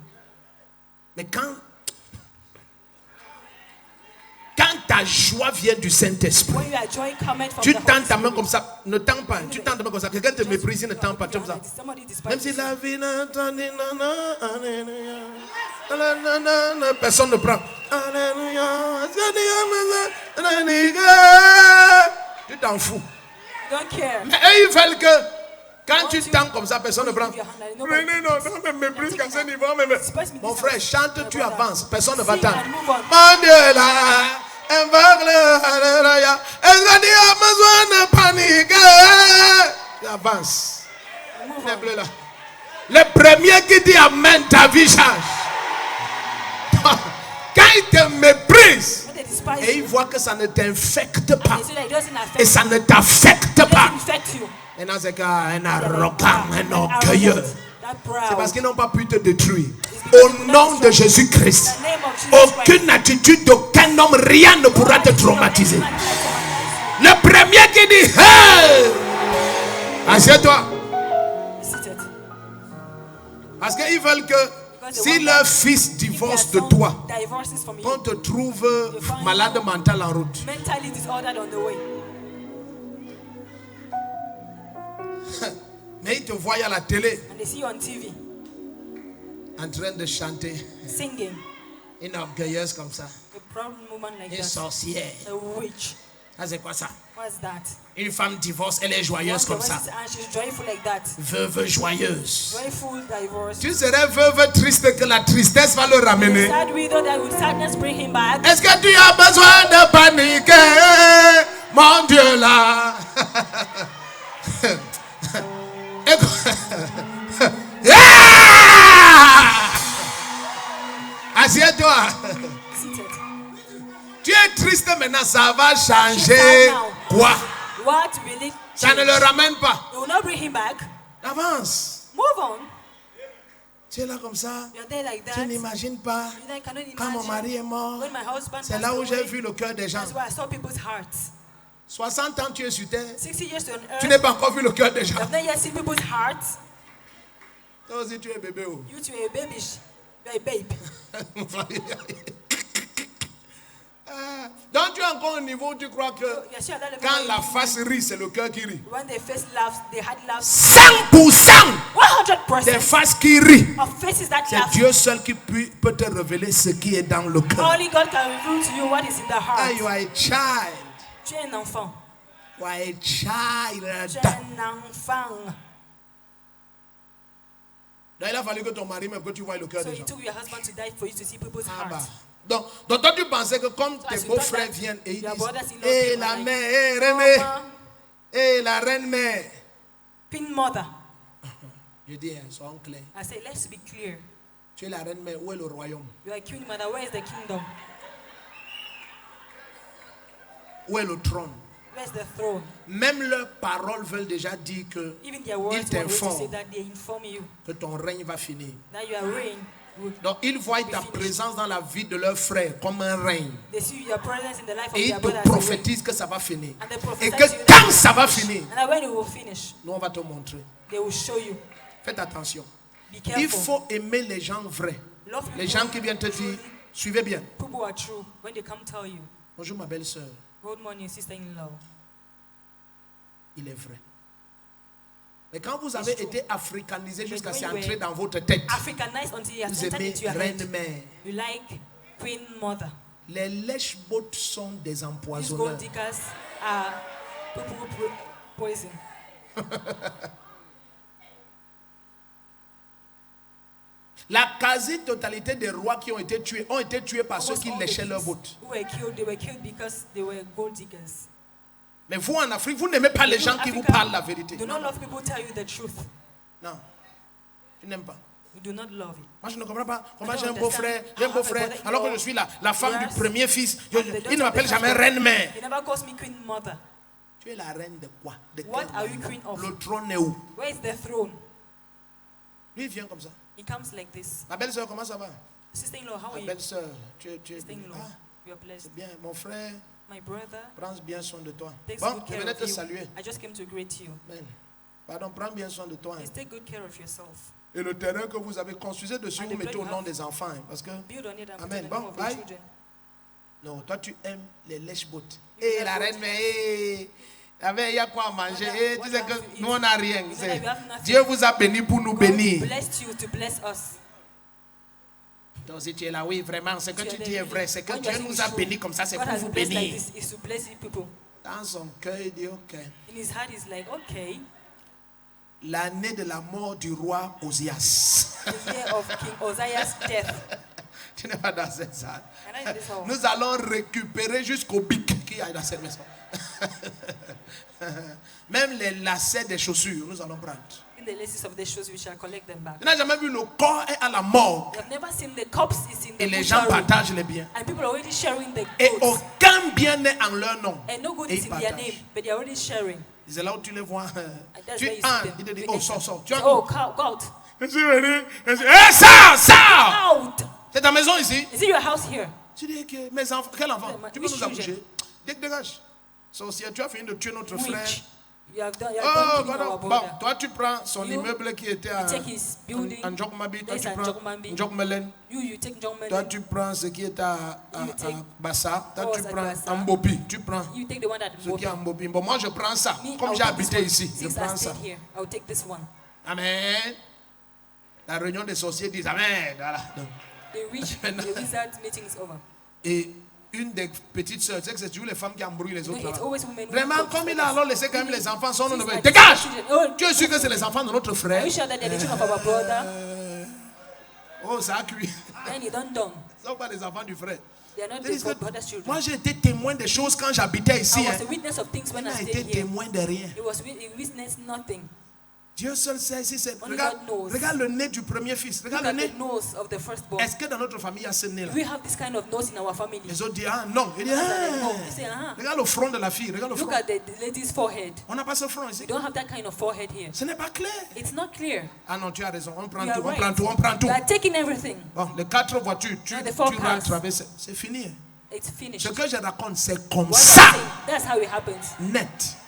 A: Mais quand ta joie vient du Saint-Esprit,
B: When your joy cometh from
A: tu
B: the Holy
A: tends ta main
B: Spirit,
A: comme ça, ne tends pas, tu tends ta main comme ça. Quelqu'un te méprise, ne tends pas, comme ça.
B: somebody
A: Même
B: despises
A: si
B: you.
A: la vie n'entendit, alléluia, personne ne prend. Alléluia, tu t'en fous.
B: Don't care.
A: Mais eux, ils veulent que quand tu tends comme ça, personne ne prend.
B: Give your hand like nobody.
A: Non, me méprise comme ça, niveau.
B: Despise me
A: Mon
B: this
A: frère,
B: way.
A: chante,
B: My
A: tu
B: brother.
A: avances. Personne ne va
B: Sing
A: t'entendre.
B: and move on.
A: Mon Dieu est là, invoque-le, alléluia. Est-ce que tu as besoin de paniquer? Tu avances.
B: Move
A: N'est
B: on.
A: plus là. Le premier qui dit amen, ta vie change. Quand il te méprise
B: When they despise
A: et il
B: you,
A: voit que ça ne t'infecte pas
B: they see that it doesn't affect
A: et
B: you.
A: ça ne t'affecte
B: It
A: pas.
B: doesn't affect you.
A: Maintenant, c'est un arrogant, un
B: That
A: orgueilleux.
B: arrogant, that proud.
A: C'est parce qu'ils n'ont pas pu te détruire. Au nom de Jésus-Christ,
B: In the name of Jesus Christ.
A: aucune attitude d'aucun homme, rien ne pourra te traumatiser. Le premier qui dit hey, assieds-toi.
B: Seated.
A: Parce qu'ils veulent que si leur fils divorce de toi,
B: Divorces from
A: on
B: you,
A: te trouve malade mental en route.
B: mentally disordered on the way.
A: Mais ils te voient à la télé
B: And they see you on TV
A: en train de chanter
B: singing.
A: une orgueilleuse comme ça,
B: A proud woman like
A: une
B: that.
A: sorcière.
B: A witch.
A: Ça c'est quoi ça?
B: What's that?
A: Une femme divorce, elle est joyeuse comme ça.
B: And she's joyful like that.
A: Veuve joyeuse.
B: Joyful divorce.
A: Tu serais veuve triste que la tristesse va le ramener.
B: Sad widow that will sadness bring him back.
A: Est-ce que tu as besoin de paniquer, mon Dieu là? Assieds-toi.
B: Seated.
A: Tu es triste maintenant, ça va changer quoi?
B: What will it
A: Ça ne
B: change?
A: le ramène pas.
B: It will not bring him back.
A: Avance.
B: Move on.
A: Tu es là comme ça.
B: You're there like
A: Tu
B: that.
A: n'imagines pas.
B: You cannot
A: Quand mon
B: imagine.
A: mari est mort,
B: When my husband
A: c'est
B: passed
A: là où j'ai
B: away,
A: vu le cœur des gens.
B: that's where I saw people's hearts.
A: 60 ans tu es sur terre.
B: 60 years on
A: Tu
B: earth.
A: n'as pas encore vu le cœur des gens.
B: I've not yet seen people's hearts.
A: Toi aussi tu es bébé. Oh.
B: You two are a baby. You're a babe.
A: Donc tu es encore au niveau où tu crois que
B: You're sure that
A: quand la face rit, c'est le cœur qui rit.
B: when they face laughs, they had laughs.
A: 100%
B: 100%
A: des faces qui rient.
B: of faces that
A: C'est
B: laugh.
A: Dieu seul qui peut te révéler ce qui est dans le cœur.
B: Only God can reveal to you what is in the
A: Ah,
B: heart.
A: you are a child.
B: Tu es un enfant.
A: You are a child.
B: Tu es un enfant.
A: Donc il a fallu que ton mari meure, que tu vois le cœur
B: So
A: des
B: it
A: gens.
B: took your husband to die for you to see people's
A: Ah bah.
B: hearts.
A: Donc toi tu pensais que comme tes
B: as you
A: beaux-frères
B: thought that
A: viennent et ils
B: your
A: disent
B: brothers-in-law
A: hé
B: came
A: la
B: and
A: mère,
B: like,
A: hé Rémé,
B: Mama,
A: hé la reine mère.
B: Queen Mother.
A: Je dis, hein, soyons clairs.
B: I say, let's be clear.
A: Tu es la reine mère, où est le royaume?
B: You are Queen Mother. Where is the kingdom?
A: Où est le trône?
B: Where's the throne?
A: Même leurs paroles veulent déjà dire que,
B: Even their words
A: Ils
B: were going to say
A: t'informent.
B: that they inform you
A: que ton règne va finir.
B: that your reign will.
A: Donc ils voient ta
B: finished.
A: présence dans la vie de leurs frères comme un règne.
B: They see your presence in the life of
A: Et
B: their
A: ils
B: brothers
A: te
B: as a reign.
A: prophétisent que ça va finir.
B: And they
A: Et
B: prophesy
A: que
B: to you
A: quand
B: that
A: ça va finir,
B: and that when it will finish,
A: nous on va te montrer.
B: they will show you.
A: Faites attention.
B: Be
A: Il
B: careful.
A: faut aimer les gens vrais.
B: Love
A: Les
B: people
A: gens qui viennent te dire, suivez bien.
B: People who are true when they come tell you,
A: Bonjour ma belle-sœur,
B: good morning, sister-in-law.
A: il est vrai. Mais quand vous avez été africanisé jusqu'à
B: when
A: c'est
B: you
A: entré
B: were
A: dans votre tête,
B: Africanized until you have
A: vous
B: entered
A: aimez
B: into your
A: reine
B: head.
A: mère.
B: You like Queen Mother.
A: Les lèche-bottes sont des
B: These
A: empoisonneurs.
B: gold diggers are people who poison.
A: La quasi-totalité des rois qui ont été tués par ceux
B: Almost
A: qui
B: all the
A: léchaient leurs
B: kings
A: bottes.
B: who were killed, they were killed because they were gold diggers.
A: Mais vous en Afrique, vous n'aimez pas les gens qui vous
B: Africa,
A: parlent la vérité.
B: Do not love people who tell you the truth.
A: Non, tu n'aimes pas.
B: You do not love it.
A: Moi je ne comprends pas comment
B: I
A: j'ai un
B: don't
A: beau-frère,
B: understand.
A: alors que je suis la femme
B: Yes.
A: du premier fils.
B: I'm the daughter
A: Il ne m'appelle
B: of the
A: jamais
B: first
A: reine
B: one.
A: mère.
B: He never calls me Queen Mother.
A: Tu es la reine de quoi? De
B: What
A: quel
B: are you
A: royaume?
B: queen of?
A: Le trône est où?
B: Where is the throne?
A: Lui il vient comme ça.
B: He comes like this.
A: Ma belle-sœur, comment ça va?
B: Sister-in-law, how
A: Ma
B: are you?
A: belle-sœur, tu es
B: Sister-in-law,
A: ah,
B: you are blessed.
A: c'est bien. Mon frère,
B: My brother
A: prends bien soin de toi.
B: takes
A: Bon,
B: good
A: je
B: care
A: venais
B: of
A: te
B: you.
A: saluer.
B: I just came to greet you.
A: Amen. Pardon, prends bien soin de toi. hein.
B: Please take good care of yourself.
A: Et le terrain que vous avez construisez dessus,
B: And
A: vous
B: the
A: mettez au
B: blood
A: nom
B: you
A: des enfants. hein, parce que,
B: Build on it and put
A: Amen.
B: in the
A: Bon,
B: name of your
A: bye.
B: children.
A: non, toi tu aimes les lèche-bottes.
B: You
A: Et
B: love
A: la
B: both.
A: reine, mais il y a quoi à manger.
B: What
A: Eh,
B: what
A: tu sais
B: have
A: que
B: you eaten?
A: nous on n'a rien.
B: You know
A: c'est-
B: that we have nothing.
A: Dieu vous a béni pour nous
B: God
A: bénir.
B: blessed you to bless us.
A: Donc si tu es là, oui, vraiment, ce que
B: So
A: tu
B: you're
A: dis est
B: there,
A: vrai. C'est que
B: when
A: Dieu
B: you're saying
A: nous
B: it's
A: a
B: true,
A: bénis comme ça, c'est
B: God
A: pour
B: has
A: vous
B: blessed like
A: bénir.
B: this is to bless you people.
A: Dans son cœur, il dit, ok.
B: In his heart, he's like, okay,
A: L'année de la mort du roi Osias.
B: the year of King Uzziah's death.
A: Tu n'es pas dans cette salle.
B: And I this all.
A: Nous allons récupérer jusqu'au bic qui est dans cette maison. Même les lacets des chaussures, nous allons prendre.
B: In the laces of the shoes, we shall collect them back.
A: Tu n'as jamais vu le corps est à la morgue
B: You have never seen the corpse is in
A: et
B: the
A: les gens
B: mortuary,
A: partagent les biens.
B: and people are already sharing the
A: Et
B: goods.
A: aucun bien n'est en leur nom.
B: And no good
A: Et
B: is
A: ils
B: in their
A: partagent.
B: name, but they are already sharing.
A: C'est là où tu les vois.
B: And that's
A: Tu
B: where you see
A: entres,
B: them.
A: il te dit,
B: You
A: oh,
B: enter.
A: sors. Tu as
B: Oh, go out.
A: Je suis venu. Eh, sors!
B: Out.
A: C'est ta maison ici.
B: Is it your house here?
A: Tu dis que mes enfants, quel enfant?
B: My-
A: Tu peux
B: which
A: nous accoucher?
B: children?
A: Dégage. Sorcière, tu as fini de tuer notre frère.
B: Which? You have done
A: Oh,
B: killing
A: pardon.
B: our
A: Bon,
B: brother.
A: toi tu prends son
B: You-
A: immeuble qui était à
B: You take his building.
A: Njokmabi, toi
B: Yes,
A: tu
B: at
A: prends
B: Njokmabi.
A: Njokmelen,
B: You take John
A: toi
B: Mellon.
A: tu prends ce qui est à
B: You take
A: Bassa, toi
B: what
A: tu
B: was at
A: prends
B: Bassa.
A: Ambopi, tu prends
B: You take the one that
A: ce qui est à Ambopi. Bon, moi je prends ça.
B: Me,
A: Comme
B: I'll
A: j'ai
B: take this
A: habité
B: one.
A: ici, je
B: Since I
A: prends ça.
B: stayed here, I'll take this one.
A: Amen. La réunion des sorciers dit Amen. Voilà. Donc,
B: The witch, the wizard meeting is over.
A: et une des petites sœurs, tu sais que c'est toujours les femmes qui embrouillent les
B: No,
A: autres.
B: it's
A: là.
B: always women who
A: Vraiment,
B: come
A: comme
B: to
A: il a
B: us.
A: alors laissé quand même les enfants, son nom
B: These
A: de
B: are the
A: dégage!
B: children. Oh,
A: Tu es sûr que c'est les enfants de notre
B: are
A: frère?
B: you sure that they're the children of our brother?
A: Oh, ça a cuit.
B: Then you don't done.
A: Ce ne sont pas les enfants du frère.
B: They are not
A: They
B: the
A: disent que
B: brother's children.
A: moi, j'ai été témoin des choses quand j'habitais ici.
B: I was
A: Hein.
B: a witness of things when
A: Il
B: I
A: n'a
B: stayed
A: été
B: here.
A: témoin de rien.
B: He witnessed nothing.
A: Dieu seul sait si c'est.
B: Only
A: Regarde,
B: God knows.
A: regarde le nez du premier fils.
B: Look
A: Regarde
B: at
A: le
B: the
A: nez.
B: nose of the firstborn.
A: Est-ce que dans notre famille il y a ce nez-là?
B: We have this kind of nose in our family.
A: Les autres disent ah non. Il dit
B: Others are
A: ah.
B: like, no. They say,
A: Regarde le front de la fille. Regarde le front.
B: Look at the lady's forehead.
A: On n'a pas ce front ici.
B: We don't have that kind of forehead here.
A: Ce n'est pas clair.
B: It's not clear.
A: Ah non, tu as raison. On prend
B: You are
A: tout. On
B: right.
A: prend tout. On prend tout.
B: You are taking everything.
A: Bon, les 4 voitures, tu
B: And the 4
A: vas
B: cars.
A: traverser. C'est fini. Hein.
B: It's finished.
A: Ce que je raconte, c'est comme
B: What I'm
A: ça.
B: saying, that's how it happens.
A: Net.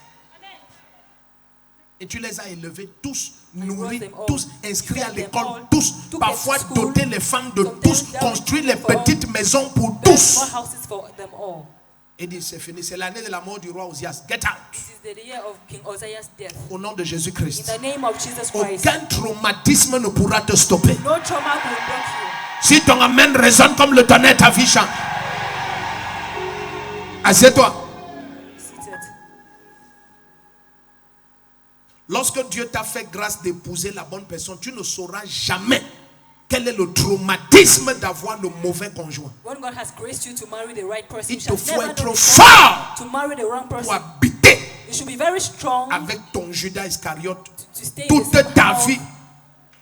A: Et tu les as élevés tous,
B: brought
A: nourris
B: them all,
A: tous, inscrits à
B: fed them
A: l'école
B: all,
A: tous,
B: took
A: parfois
B: them to school,
A: dotés les femmes de
B: sometimes
A: tous,
B: down
A: construit les
B: for all,
A: petites maisons pour
B: Build
A: tous.
B: small houses for them all.
A: Et dit c'est fini, c'est l'année de la mort du roi Ozias. Get out.
B: This is the year of King Uzziah's death.
A: Au nom de
B: In
A: Jésus-Christ.
B: the name of Jesus Christ.
A: Aucun traumatisme ne pourra te stopper.
B: No trauma will break you.
A: Si ton amen résonne comme le tonnerre, ta vie change. Assieds-toi.
B: Seated.
A: Lorsque Dieu t'a fait grâce d'épouser la bonne personne, tu ne sauras jamais quel est le traumatisme d'avoir le mauvais conjoint.
B: When God has graced you to marry the right person,
A: Il
B: you
A: te
B: shall
A: faut
B: never
A: être
B: know the
A: fort
B: to marry the wrong
A: pour
B: person.
A: habiter
B: You should be very strong
A: avec ton Judas Iscariote
B: to stay in
A: toute
B: the same
A: ta
B: house.
A: vie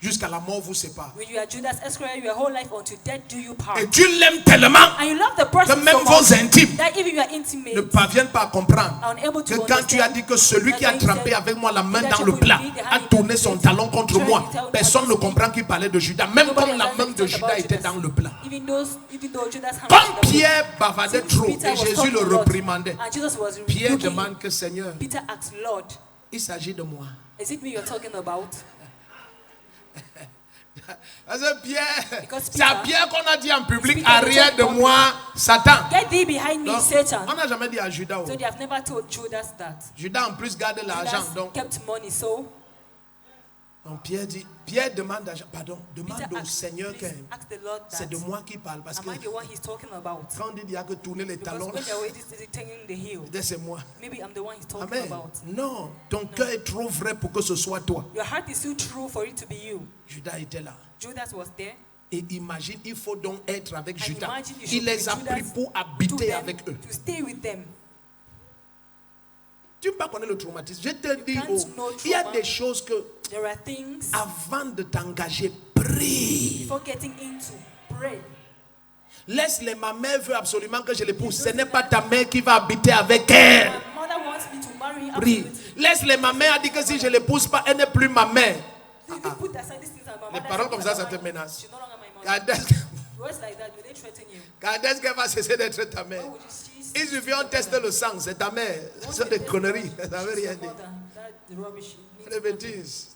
A: jusqu'à la mort vous sépare.
B: When you are Judas Iscariot, your whole life until death do you part.
A: Et tu l'aimes tellement
B: And you love the
A: que
B: person
A: même
B: so
A: vos
B: much
A: intimes
B: that even your intimate
A: ne parviennent pas à comprendre
B: unable
A: que
B: to
A: quand tu as dit que celui qui a trempé avec moi la main dans le plat a tourné son talon contre moi, personne ne comprend qu'il parlait de Judas, même comme la main de Judas était dans le plat.
B: Even though Judas hand
A: Comme
B: was in the
A: Pierre bavardait
B: Since
A: trop
B: Peter
A: et
B: was
A: Jésus
B: talking
A: le
B: a lot,
A: reprimandait,
B: and Jesus was
A: Pierre
B: rebuking
A: demande
B: him,
A: que Seigneur,
B: Peter asked, Lord,
A: il s'agit de moi.
B: is it me you're talking about?
A: Parce que Pierre,
B: Because
A: c'est à
B: Peter-
A: Pierre qu'on a dit en public,
B: Peter
A: arrière de
B: told
A: moi, Satan.
B: Get thee behind me,
A: Donc,
B: Satan.
A: on n'a jamais dit à Judas. Oh.
B: So they have never told Judas that.
A: Judas en plus garde l'argent.
B: Judas
A: Donc,
B: kept money, so
A: Pierre dit, Pierre demande d'argent. Pardon, demande
B: Peter
A: au
B: asked,
A: Seigneur
B: please
A: que
B: ask the Lord that.
A: c'est de moi qui parle. Parce que
B: Am I the one he's talking about?
A: quand on dit qu'il n'y a que tourner les
B: Because
A: talons,
B: when they're already taking the heel,
A: c'est moi.
B: maybe I'm the one he's talking
A: Amen.
B: about.
A: Non, ton cœur est trop vrai pour que ce soit toi.
B: Your heart is too true for it to be you.
A: Judas était là.
B: Judas was there.
A: Et imagine, il faut donc être avec
B: And
A: Judas.
B: imagine you
A: Il
B: should
A: les a
B: be
A: pris
B: Judas
A: pour
B: to
A: habiter
B: them,
A: avec eux.
B: to stay with them.
A: Tu ne peux pas connaître le traumatisme. Je te dis,
B: can't
A: oh,
B: know
A: il y a
B: trauma.
A: des choses que,
B: There are things
A: avant de t'engager, prie.
B: before getting into. Pray.
A: Laisse les, ma mère veut absolument que je l'épouse. Ce n'est pas ta mère qui va habiter avec elle.
B: My mother wants me to marry.
A: Prie.
B: Absolutely.
A: Laisse les, ma mère a dit que si je l'épouse pas, elle n'est plus ma mère.
B: You put aside these things and my
A: Les
B: mother
A: paroles
B: says
A: comme ça, ça
B: my
A: te
B: mother-
A: menace.
B: She's no longer my mother.
A: Quand est-ce
B: Words like that, will they threaten you?
A: quand est-ce qu'elle va cesser d'être ta mère?
B: Why would she
A: Il suffit on teste le sang, c'est ta mère. C'est des conneries, ça veut rien dire.
B: That rubbish.
A: Des bêtises.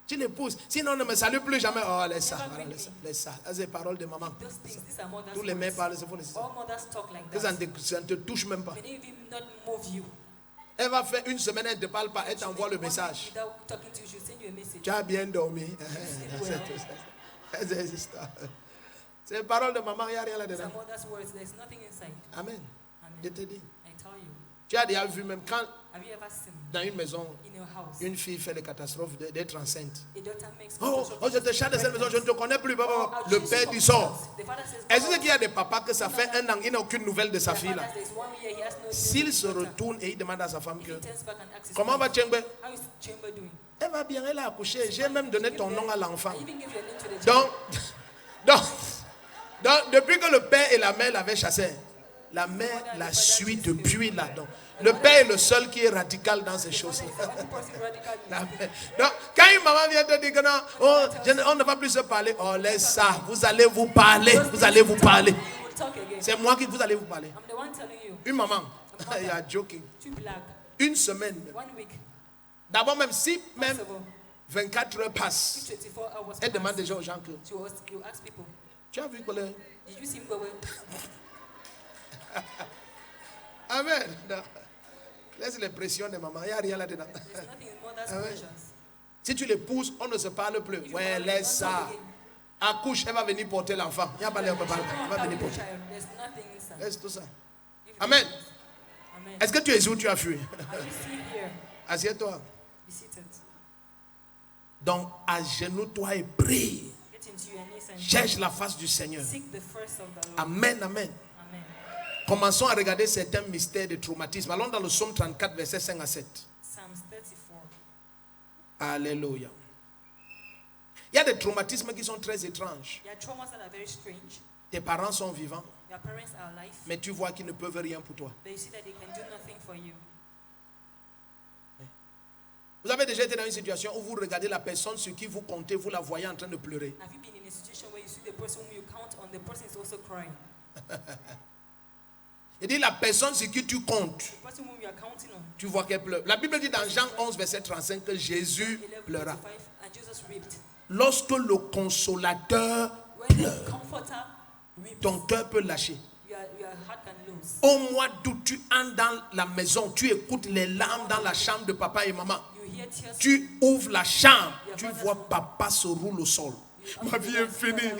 A: Tu l'épouses. Sinon, on ne me salue plus jamais. Oh, laisse ça. Voilà, laisse ça. Laisse ça. Ça, c'est les paroles de maman.
B: Those things, these are mother's
A: Tous les mères
B: words.
A: parlent, c'est faux. C'est ça.
B: All mothers talk like
A: Que ça
B: that.
A: ça ne te touche même pas.
B: May they even not move you.
A: Elle va faire une semaine, elle ne te parle pas, elle t'envoie le
B: One week
A: message.
B: without talking to you, she'll send you a message.
A: Tu as bien dormi.
B: well.
A: C'est des histoires. C'est les paroles de maman, il n'y a rien
B: These
A: là-dedans.
B: are mother's words. There's nothing inside.
A: Amen.
B: Amen.
A: Je te dis.
B: I tell you.
A: Tu as déjà vu même quand
B: Have you ever seen
A: dans une maison,
B: in your house
A: une fille fait les catastrophes d'être enceinte.
B: a daughter makes
A: Oh, oh, je te chasse de cette maison, je ne te connais plus. Le père dit sort.
B: The father says,
A: Est-ce qu'il y a des papas que ça fait un an, il n'a aucune nouvelle de sa
B: the
A: fille là?
B: father says 1 year he has no
A: S'il
B: news
A: se
B: of the daughter.
A: retourne et il demande à sa femme que
B: He turns back and asks his
A: comment va
B: wife,
A: Tchengbe?
B: how is Chamber doing?
A: Elle va bien, elle a accouché. J'ai même donné ton nom à l'enfant.
B: I even gave your name to the
A: Donc,
B: child.
A: donc, depuis que le père et la mère l'avaient chassé, la mère la suit depuis là. Donc, le père est le seul qui est radical dans ces choses-là. La mère. Donc, quand une maman vient te dire que non, oh, on ne va plus se parler, oh, laisse ça, vous allez vous parler, vous allez vous parler.
B: We'll talk again.
A: C'est moi qui vous allez vous parler.
B: I'm the one telling you.
A: Une maman, il y a joking.
B: Too black.
A: Une semaine.
B: 1 week.
A: D'abord, même si même
B: First of all,
A: 24 heures passent,
B: 24 hours
A: elle demande
B: passed.
A: déjà aux gens que
B: You ask people,
A: tu as vu que le...
B: did you see him go away?
A: Amen. Non. Laisse les pressions de maman, il n'y a rien là-dedans.
B: There's nothing in mother's
A: Ah ouais.
B: pressures.
A: Si tu l'épouses, on ne se parle plus.
B: If you
A: Ouais,
B: marry,
A: laisse
B: don't talk
A: ça.
B: again.
A: Accouche, elle va venir porter l'enfant. Il n'y a pas l'air de parler. Elle va venir porter.
B: There's nothing inside.
A: Laisse tout ça. Amen.
B: Amen.
A: Est-ce que tu es ici ou tu as fui?
B: Are you still here?
A: Assieds-toi.
B: Be seated.
A: Donc, agenouille-toi et prie.
B: Get into your knees and
A: Cherche la face du Seigneur.
B: seek the first of the Lord.
A: Amen, amen.
B: Amen.
A: Commençons à regarder certains mystères de traumatisme. Allons dans le psaume 34, versets 5 à 7.
B: Psalms 34.
A: Alléluia. Il y a des traumatismes qui sont très étranges.
B: There are traumas that are very strange.
A: Tes parents sont vivants,
B: Your parents are alive,
A: mais tu vois qu'ils ne peuvent rien pour toi.
B: but you see that they can do nothing for you.
A: Vous avez déjà été dans une situation où vous regardez la personne sur qui vous comptez, vous la voyez en train de pleurer.
B: Have you been in a situation where you see the person whom you count on, the person is also crying?
A: Il dit la personne sur qui tu comptes,
B: The person whom you are counting on.
A: tu vois qu'elle pleure. La Bible dit dans Jean 11, verset 35 que Jésus
B: 11:35,
A: pleura.
B: and Jesus wept.
A: Lorsque le consolateur
B: When the
A: pleure,
B: comforter weeps,
A: ton cœur peut lâcher.
B: your heart can lose.
A: Au mois d'août, tu entres dans la maison, tu écoutes les larmes dans la chambre de papa et maman.
B: You hear tears.
A: Tu ouvres la chambre, tu vois papa se roule au sol. Ma vie est finie.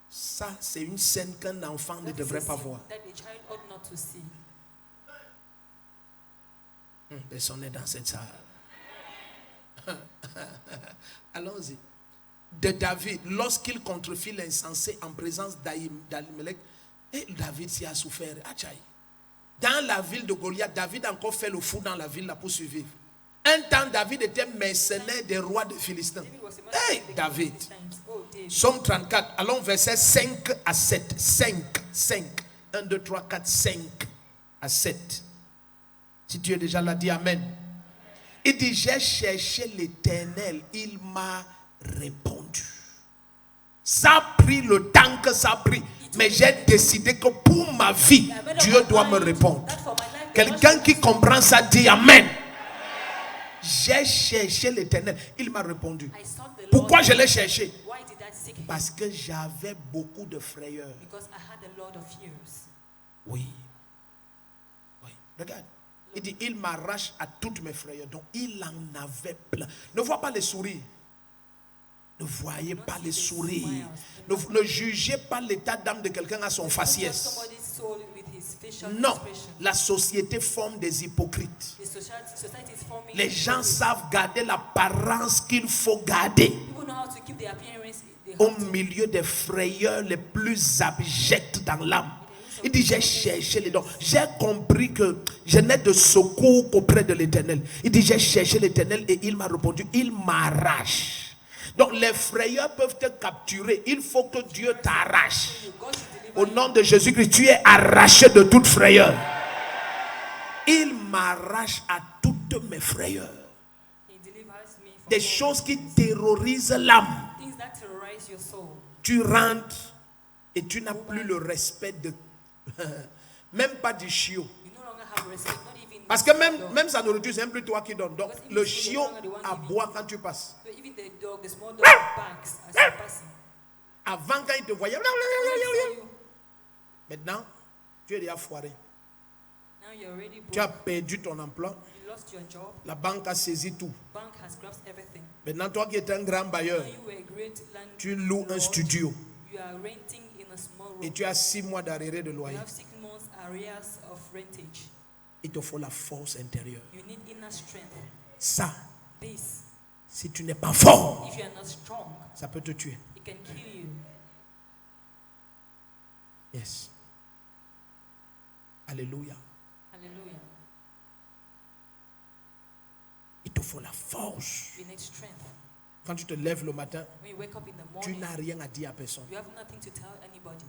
A: Ça, c'est une scène qu'un enfant ne devrait pas voir.
B: That a child ought not to see.
A: Personne n'est dans cette salle. Allons-y. De David, lorsqu'il contrefit l'insensé en présence d'Ahimelech, et David s'y a souffert. Achaï. Dans la ville de Goliath, David a encore fait le fou dans la ville là pour survivre. Un temps, David était mercenaire des rois des Philistins. Hey, David. Psaume 34, allons verset 5 à 7. 5. 1, 2, 3, 4, 5 à 7. Si tu es déjà là, dis Amen. Il dit, j'ai cherché l'Éternel, il m'a répondu. Ça a pris le temps que ça a pris, mais j'ai décidé que pour ma vie, Dieu doit me répondre. Quelqu'un qui comprend ça dit Amen. J'ai cherché l'Éternel, il m'a répondu. Pourquoi je l'ai cherché?
B: Why did I seek him?
A: Parce que j'avais beaucoup de frayeur.
B: Because I had a lot of fears.
A: Oui. Regarde. Il dit, il m'arrache à toutes mes frayeurs. Donc, il en avait plein. Ne vois pas les sourires. Ne voyez pas les sourires. Ne jugez pas l'état d'âme de quelqu'un à son faciès.
B: Somebody's soul with his facial
A: Non.
B: expression.
A: La société forme des hypocrites.
B: The society is forming.
A: Les gens savent garder l'apparence qu'il faut garder.
B: People know how to keep their appearance. They
A: Au
B: have to.
A: milieu des frayeurs les plus abjectes dans l'âme. Il dit, j'ai cherché les dons. J'ai compris que je n'ai de secours qu'auprès de l'Éternel. Il dit, j'ai cherché l'Éternel et il m'a répondu, il m'arrache. Donc les frayeurs peuvent te capturer. Il faut que Dieu t'arrache.
B: God should deliver
A: Au nom de Jésus-Christ, tu es arraché de toute frayeur. Il m'arrache à toutes mes frayeurs.
B: He delivers me from
A: Des
B: all
A: choses qui terrorisent l'âme.
B: things that terrorize your soul.
A: Tu rentres et tu n'as plus le respect de... même pas du chiot.
B: You no longer have respect, not even.
A: Parce que
B: dog.
A: même sa nourriture, c'est même plus toi qui donne. Donc le chiot aboie quand tu passes.
B: So even the dog, the small dog, barks as you're passing.
A: Avant, quand il te voyait...
B: So
A: Maintenant, tu es déjà foiré.
B: now you're already
A: Tu as
B: broke.
A: perdu ton emploi.
B: You lost your job.
A: La banque a saisi tout.
B: Bank has grasped everything.
A: Maintenant, toi qui es un grand bailleur,
B: Now you were a great
A: tu loues un
B: landlord.
A: studio
B: You are renting in a small room.
A: et tu as 6 mois d'arrêt de
B: You
A: loyer.
B: have 6 months arrears of rentage.
A: Il te faut la force intérieure.
B: You need inner strength.
A: Ça,
B: This,
A: si tu n'es pas fort,
B: if you are not strong,
A: ça peut te tuer.
B: it can kill you.
A: Yes. Alléluia.
B: Hallelujah.
A: Il te faut la force.
B: You need strength.
A: Quand tu te lèves le matin,
B: When you wake up in the
A: tu
B: morning,
A: n'as rien à dire à personne.
B: you have nothing to tell anybody.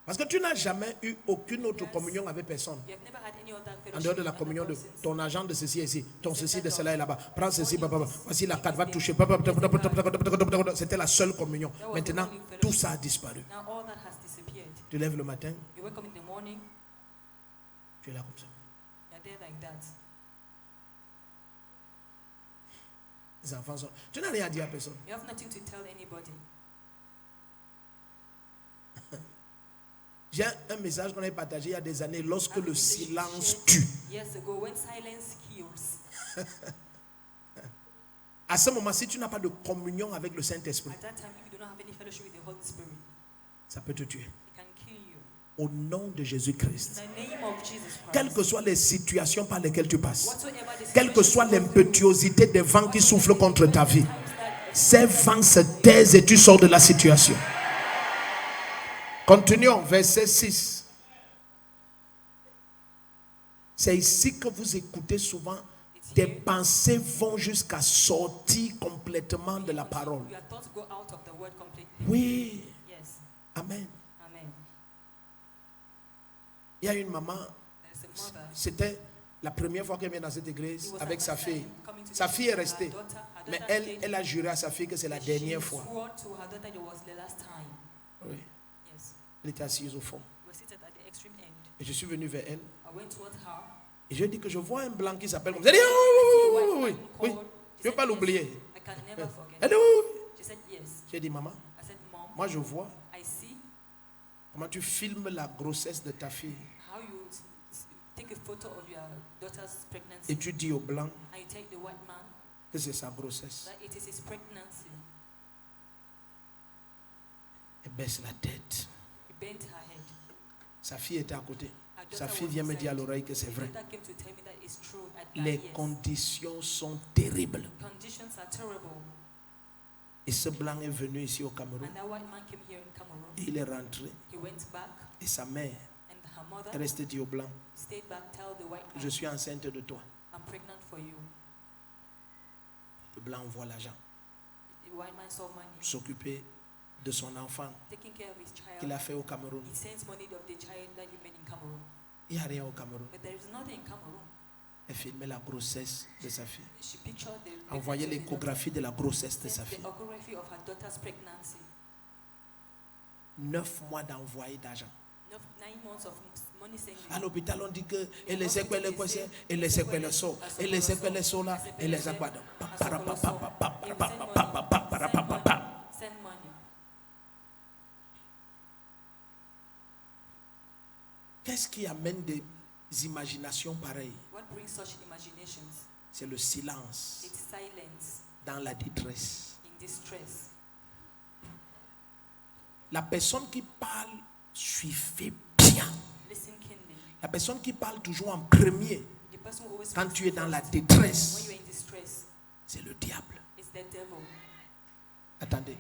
A: Parce que tu n'as jamais eu aucune autre communion avec personne.
B: You have never had any other
A: En
B: fellowship
A: dehors de
B: with
A: la
B: other
A: communion de
B: persons.
A: ton agent de ceci est ici, ton ceci de cela est là-bas. Prends ceci, papa. Voici la carte, va te toucher. Papa. C'était la seule communion. Maintenant, tout ça a disparu.
B: Now all that has disappeared.
A: Tu lèves le matin,
B: You wake up in the morning,
A: tu es là comme ça.
B: you're there like that.
A: Les enfants sont... Tu n'as rien à dire à personne.
B: You have nothing to tell anybody.
A: J'ai un message qu'on a partagé il y a des années. Lorsque
B: I have
A: le
B: a message
A: silence
B: shared
A: tue.
B: Years ago, when silence kills.
A: À ce moment, si tu n'as pas de communion avec le Saint-Esprit,
B: At that time, if you do not have any fellowship with the Holy Spirit,
A: ça peut te tuer.
B: it can kill you.
A: Au nom de Jésus-Christ.
B: In the name of Jesus Christ.
A: Quelles que soient les situations par lesquelles tu passes,
B: Whatsoever the
A: quelle que
B: situation
A: soit
B: you go through,
A: l'impétuosité des vents qui soufflent contre ta vie,
B: times that
A: ces vents se taisent et tu sors de la situation. Continuons, verset 6. C'est ici que vous écoutez souvent, tes pensées vont jusqu'à sortir complètement de la parole.
B: you are taught to go out of the word completely.
A: Oui,
B: Yes.
A: amen.
B: Amen.
A: Il y a une maman,
B: There's a mother.
A: c'était la première fois qu'elle vient dans cette église
B: It was
A: avec
B: her
A: sa
B: first
A: fille.
B: time coming to
A: Sa
B: church
A: fille est
B: with her
A: restée,
B: daughter. Her
A: mais
B: daughter
A: elle
B: stayed.
A: a juré à sa fille que c'est la dernière fois.
B: She swore to her daughter it was the last time.
A: Oui,
B: Yes.
A: elle était assise au fond.
B: We were seated at the extreme end.
A: Et je suis venu vers elle.
B: I went towards her.
A: Et je lui ai dit que je vois un blanc qui s'appelle comme ça. Elle dit oui, oui, oui, oui. Je ne veux pas l'oublier.
B: I can never forget.
A: Elle dit oui.
B: She said yes.
A: J'ai dit maman,
B: I said, Mom,
A: moi je vois
B: I see
A: comment tu filmes la grossesse de ta fille.
B: how you take a photo of your daughter's pregnancy
A: Et tu dis au blanc
B: and you take the white man
A: que c'est sa grossesse.
B: that it is his pregnancy.
A: Elle baisse la tête.
B: He bent her head.
A: Sa fille était à côté.
B: Her daughter
A: Sa fille
B: was
A: vient me dire à
B: beside.
A: l'oreille que c'est
B: The
A: vrai.
B: daughter came to tell me that it's true at
A: Les
B: that, yes.
A: conditions sont terribles.
B: Conditions are terrible.
A: Et ce blanc est venu ici au Cameroun.
B: And that white man came here in Cameroon.
A: Et il est rentré.
B: He went back
A: Et sa mère
B: and her mother
A: est restée dit au blanc,
B: stayed back, tell the white man,
A: je suis enceinte de toi.
B: I'm pregnant for you.
A: Le blanc envoie l'argent.
B: The white man saw money,
A: S'occuper de son enfant
B: taking care of his child.
A: qu'il a fait au Cameroun.
B: He sends money of the child that he made in Cameroon.
A: Il n'y a rien au Cameroun.
B: But there is nothing in Cameroon.
A: Elle filmait la grossesse de sa fille.
B: She pictured the
A: Envoyait
B: pregnancy of the
A: l'échographie de la grossesse de
B: daughter,
A: sa
B: sent
A: fille.
B: the echography of her daughter's pregnancy.
A: 9 mois d'envoyer d'argent.
B: 9 months of money sending.
A: À l'hôpital, on dit que elle les séquelles les poissons, elle les séquelles les sauts, elle les séquelles les sauts là, elle les aquades.
B: Send money.
A: Qu'est-ce qui amène des imaginations pareilles?
B: What brings such imaginations?
A: C'est le silence
B: It's silence
A: dans la détresse.
B: in distress.
A: La personne qui parle, suivez bien.
B: Listen keenly.
A: La personne qui parle toujours en premier,
B: The person who always
A: quand
B: speaks
A: tu es dans la
B: first,
A: détresse,
B: when you're in distress,
A: c'est le diable.
B: it's the devil.
A: Attendez.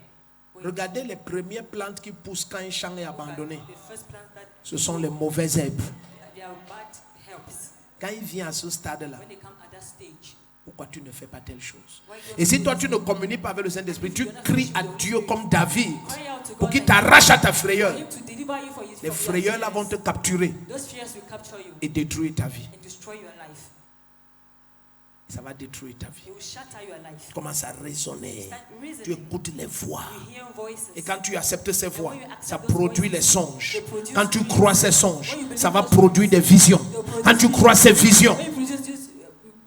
A: Regardez les premières plantes qui poussent quand un champ est abandonné.
B: The first plant that
A: Ce sont les mauvaises herbes.
B: they are bad helps.
A: Quand il vient à ce stade-là,
B: When they come at that stage,
A: pourquoi tu ne fais pas telle chose?
B: why don't
A: Et si
B: you
A: toi tu ne communiques pas avec le Saint-Esprit, tu cries à Dieu comme David
B: cry out to
A: pour
B: God
A: qu'il
B: like
A: t'arrache à ta frayeur.
B: for him to deliver you for his
A: Les
B: from your
A: frayeurs là
B: fears.
A: vont te capturer
B: Those fears will capture you
A: et détruire ta vie.
B: and destroy your life.
A: Ça va détruire ta vie.
B: It will shatter your life.
A: Commence à raisonner.
B: Start
A: Tu
B: reasoning.
A: écoutes les voix.
B: You hear voices.
A: Et quand tu acceptes ces voix, ça produit les songes. Quand tu crois ces songes,
B: When you believe
A: ça va
B: those
A: produire des visions.
B: they'll produce
A: Quand tu crois ces visions,
B: When you produce this,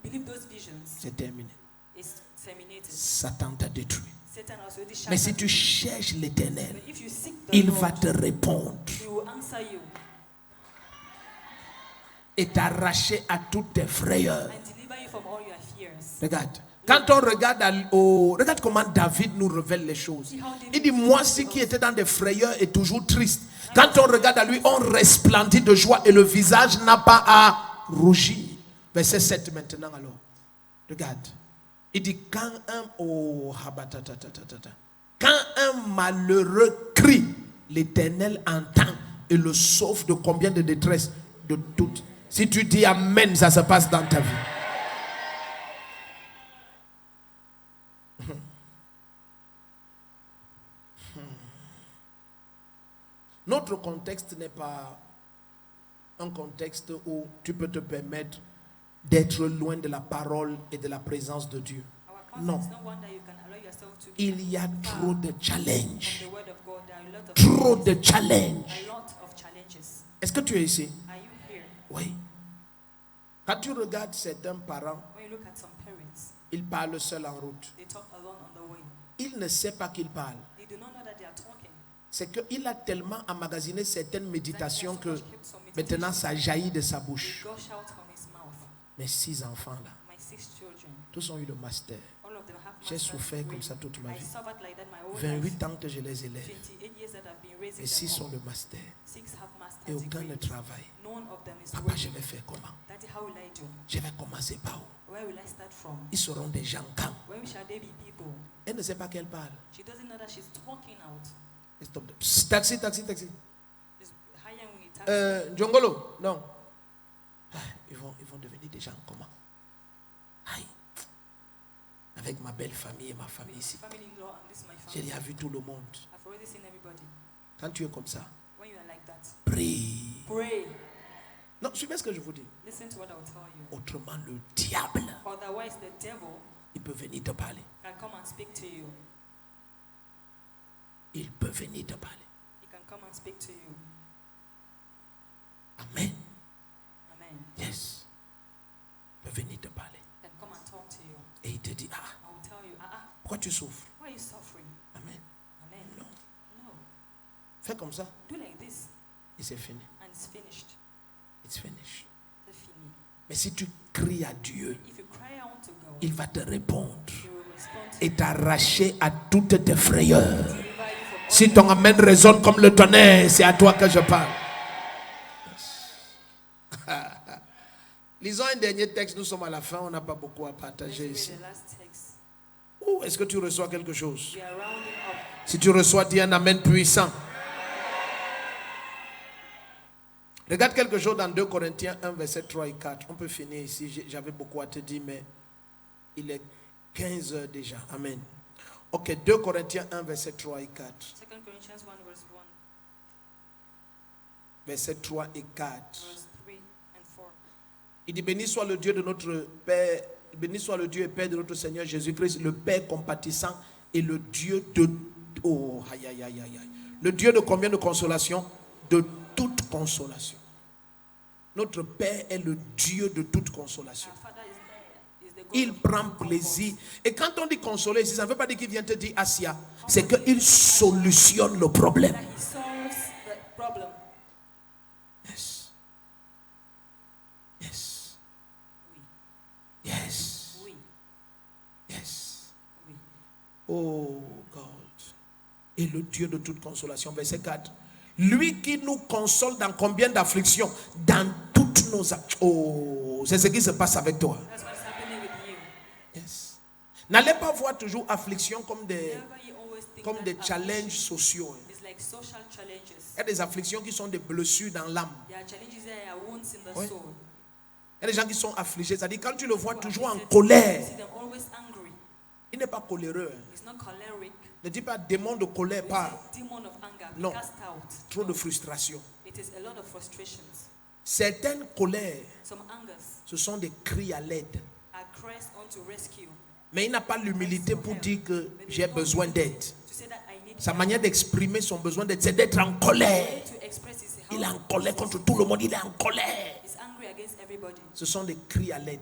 B: believe those visions,
A: c'est terminé.
B: it's terminated.
A: Satan t'a détruit.
B: Satan has already shattered.
A: Mais si tu cherches l'Éternel,
B: But if you seek the
A: il
B: Lord,
A: va te répondre
B: he will answer you
A: et t'arracher à toutes tes frayeurs.
B: and deliver you from all your fears.
A: Regarde. Quand on regarde, regarde comment David nous révèle les choses. Il dit, moi, ce qui était dans des frayeurs est toujours triste. Quand on regarde à lui, on resplendit de joie et le visage n'a pas à rougir. Verset 7 maintenant alors. Regarde. Il dit, quand un malheureux crie, l'Éternel entend et le sauve de combien de détresse? De toutes. Si tu dis Amen, ça se passe dans ta vie. Notre contexte n'est pas un contexte où tu peux te permettre d'être loin de la parole et de la présence de Dieu.
B: Our
A: Non.
B: context is not one that you can allow yourself to be
A: Il y a trop de challenges.
B: from the word of God. There are a lot of
A: Trop de challenges.
B: a lot of challenges.
A: Est-ce que tu es ici?
B: Are you here?
A: Oui. Quand tu regardes certains parents,
B: When you look at some parents,
A: ils parlent seuls en route.
B: they talk alone on the way.
A: Ils ne savent pas qu'ils parlent.
B: They do not know that they are talking.
A: C'est qu'il a tellement emmagasiné certaines méditations
B: That he has
A: que
B: so much kept some
A: maintenant
B: meditation.
A: ça jaillit de sa bouche.
B: It gush out from his mouth.
A: Mes 6 enfants là,
B: My 6 children,
A: tous ont eu le master.
B: all of them have
A: J'ai
B: master's
A: souffert
B: degree.
A: comme ça toute ma
B: I
A: vie.
B: suffered like that my whole life.
A: 28 ans que je les élève.
B: 28 years that I've been raising raising
A: Et 6
B: them
A: sont
B: up.
A: le master.
B: 6 have
A: Et
B: master's
A: aucun ne
B: degree.
A: travaille.
B: None of them is
A: Papa, je
B: working.
A: vais faire comment?
B: Daddy, how will I do?
A: Je vais commencer par où?
B: Where will I start from?
A: Ils seront des gens quand?
B: Where shall they be people?
A: Elle ne sait pas qu'elle parle.
B: She doesn't know that she's talking out.
A: Stop. Psst, taxi, taxi, taxi.
B: She's hiring a taxi.
A: Djongolo, non. Ah, ils vont devenir des gens comment? Aïe. Avec ma belle famille et ma famille ici.
B: Family-in-law and this is my
A: J'ai
B: family.
A: déjà vu tout le monde.
B: I've already seen everybody.
A: Quand tu es comme ça,
B: When you are like that,
A: prie.
B: pray.
A: Non, suivez ce que je vous dis.
B: Listen to what I will tell you.
A: Autrement, le diable,
B: Otherwise, the devil
A: il peut venir te parler.
B: can come and speak to you.
A: Il peut venir te parler.
B: He can come and speak to you.
A: Amen.
B: Amen.
A: Yes. Il peut venir te parler.
B: He can come and talk to you.
A: Et il te dit, ah,
B: I will tell you,
A: pourquoi tu souffres?
B: why are you suffering?
A: Amen.
B: Amen.
A: Non.
B: No.
A: Fais comme ça.
B: Do like this
A: Et c'est fini.
B: and it's finished.
A: It's finished.
B: C'est fini.
A: Mais si tu cries à Dieu,
B: If you cry out to God,
A: il va te répondre
B: He will respond to
A: et
B: you.
A: t'arracher à toutes tes frayeurs.
B: Deliver you from all
A: Si
B: your
A: ton amen résonne comme le tonnerre, c'est à toi que je parle. Lisons un dernier texte, nous sommes à la fin, on n'a pas beaucoup à partager
B: Let's
A: ici.
B: read the last text.
A: Ou est-ce que tu reçois quelque chose?
B: We are rounding up.
A: Si tu reçois, dis un amen puissant. Regarde quelque chose dans 2 Corinthiens 1, verset 3 et 4. On peut finir ici, j'avais beaucoup à te dire, mais il est 15 heures déjà. Amen. Ok, 2 Corinthiens 1, verset 3 et 4.
B: 2 Corinthians 1 verse 1,
A: Verset 3 et 4.
B: verse 3 and 4.
A: Il dit, béni soit le Dieu de notre Père, béni soit le Dieu et Père de notre Seigneur Jésus-Christ, le Père compatissant et le Dieu de... Oh, aïe, aïe, aïe, aïe, aïe. Le Dieu de combien de consolation? De toute consolation. Notre Père est le Dieu de toute consolation.
B: Our Father is the God
A: Il
B: of
A: prend plaisir. Et quand on dit consoler ici, ça ne veut pas dire qu'il vient te dire Asia. C'est qu'il solutionne le problème.
B: that He solves the problem.
A: Yes. Yes.
B: Oui,
A: Yes.
B: oui,
A: Yes.
B: oui.
A: Oh God. Et le Dieu de toute consolation. Verset 4. Lui qui nous console dans combien d'afflictions? Dans toutes nos... Oh, c'est ce qui se passe avec toi.
B: That's what's happening with you.
A: Yes. N'allez pas voir toujours afflictions comme des
B: Whenever you always think that
A: challenges sociaux.
B: it's like social challenges.
A: Il y a des afflictions qui sont des blessures dans l'âme.
B: There are challenges, there are wounds in the
A: Oui.
B: soul.
A: Il y a des gens qui sont affligés. C'est-à-dire quand tu le vois
B: Who are
A: toujours en
B: afflicted,
A: colère,
B: you see them always angry.
A: il n'est pas coléreux.
B: It's not choleric.
A: Ne dis pas démon de colère,
B: It's
A: pas
B: a demon of anger.
A: Non.
B: Cast out.
A: trop de frustration.
B: It is a lot of frustrations.
A: Certaines colères,
B: Some angers
A: ce sont des cris à l'aide.
B: are cries unto rescue.
A: Mais il n'a pas l'humilité pour dire que j'ai besoin d'aide.
B: To say that I need
A: Sa
B: help.
A: manière d'exprimer son besoin d'aide, c'est d'être en colère.
B: To express his
A: Il est en
B: help.
A: colère contre tout le monde, il est en colère.
B: He's angry against everybody.
A: Ce sont des cris à l'aide.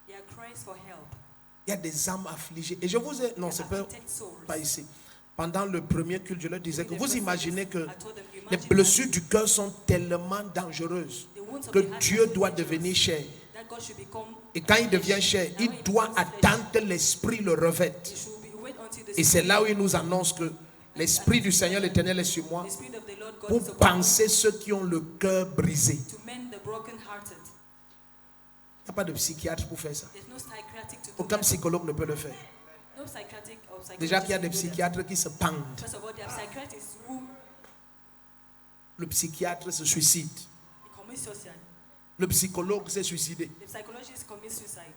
B: They are cries for help.
A: Il y a des âmes affligées. Et je vous ai... Non,
B: They
A: c'est
B: are
A: pas,
B: afflicted souls.
A: pas ici. Pendant le premier culte, je leur disais que vous imaginez que
B: I told them, you
A: les
B: imagine
A: blessures du cœur sont tellement dangereuses
B: the wounds of
A: que
B: the heart
A: Dieu
B: are
A: doit
B: dangerous,
A: devenir cher.
B: that God should become
A: Et quand il devient cher, il doit attendre que l'Esprit le revête.
B: It should be wait until the
A: Et c'est
B: Spirit-
A: là où il nous annonce que l'Esprit du Seigneur l'Éternel est sur moi
B: the Spirit of the Lord God
A: pour
B: is upon me
A: penser ceux qui ont le cœur brisé.
B: to mend the broken-hearted.
A: Il n'y a pas de psychiatre pour faire ça.
B: There's no psychiatric to do
A: Aucun
B: that.
A: psychologue ne peut le faire.
B: No psychiatric or psychologist
A: Déjà qu'il y a des
B: can do that.
A: psychiatres qui se pendent.
B: First of all, there are psychiatrists who
A: Le psychiatre se suicide.
B: commit suicide.
A: Le psychologue s'est suicidé.
B: The psychologist commit suicide.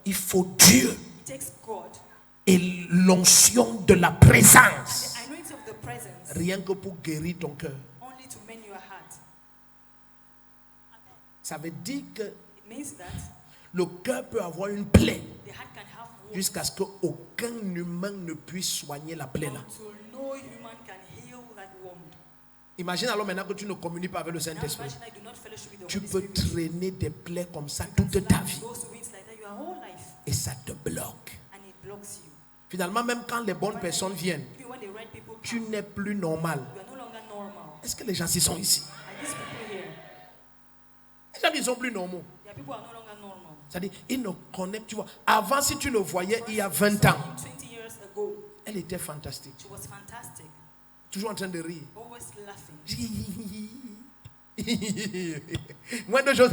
A: Il faut Dieu
B: It takes God,
A: et l'onction de la présence.
B: the anointing of the presence,
A: Rien que pour guérir ton cœur.
B: only to mend your heart.
A: Ça veut dire que
B: It means that
A: le cœur peut avoir une plaie
B: the heart can have wounds
A: jusqu'à ce qu'aucun humain ne puisse soigner la plaie là.
B: until no human can heal that wound.
A: Imagine alors maintenant que tu ne communies pas avec le
B: Now
A: Saint-Esprit.
B: imagine I do not fellowship with the
A: Tu
B: Holy
A: peux
B: Spirit.
A: traîner des plaies comme ça toute ta vie
B: Those wounds like that your whole life,
A: et ça te bloque.
B: and it blocks you.
A: Finalement, même quand les bonnes personnes viennent,
B: Even when the right people come,
A: tu n'es plus normal.
B: you are no longer normal.
A: Est-ce que les gens s'y sont ici?
B: And these people here,
A: Les gens qui sont plus normaux.
B: their people are no longer normal.
A: C'est-à-dire, ils ne connaissent, tu vois. Avant, si tu le voyais il y a 20 ans,
B: 20 years ago,
A: elle était fantastique.
B: she was fantastic.
A: Toujours en train de rire.
B: always laughing.
A: Moins de choses.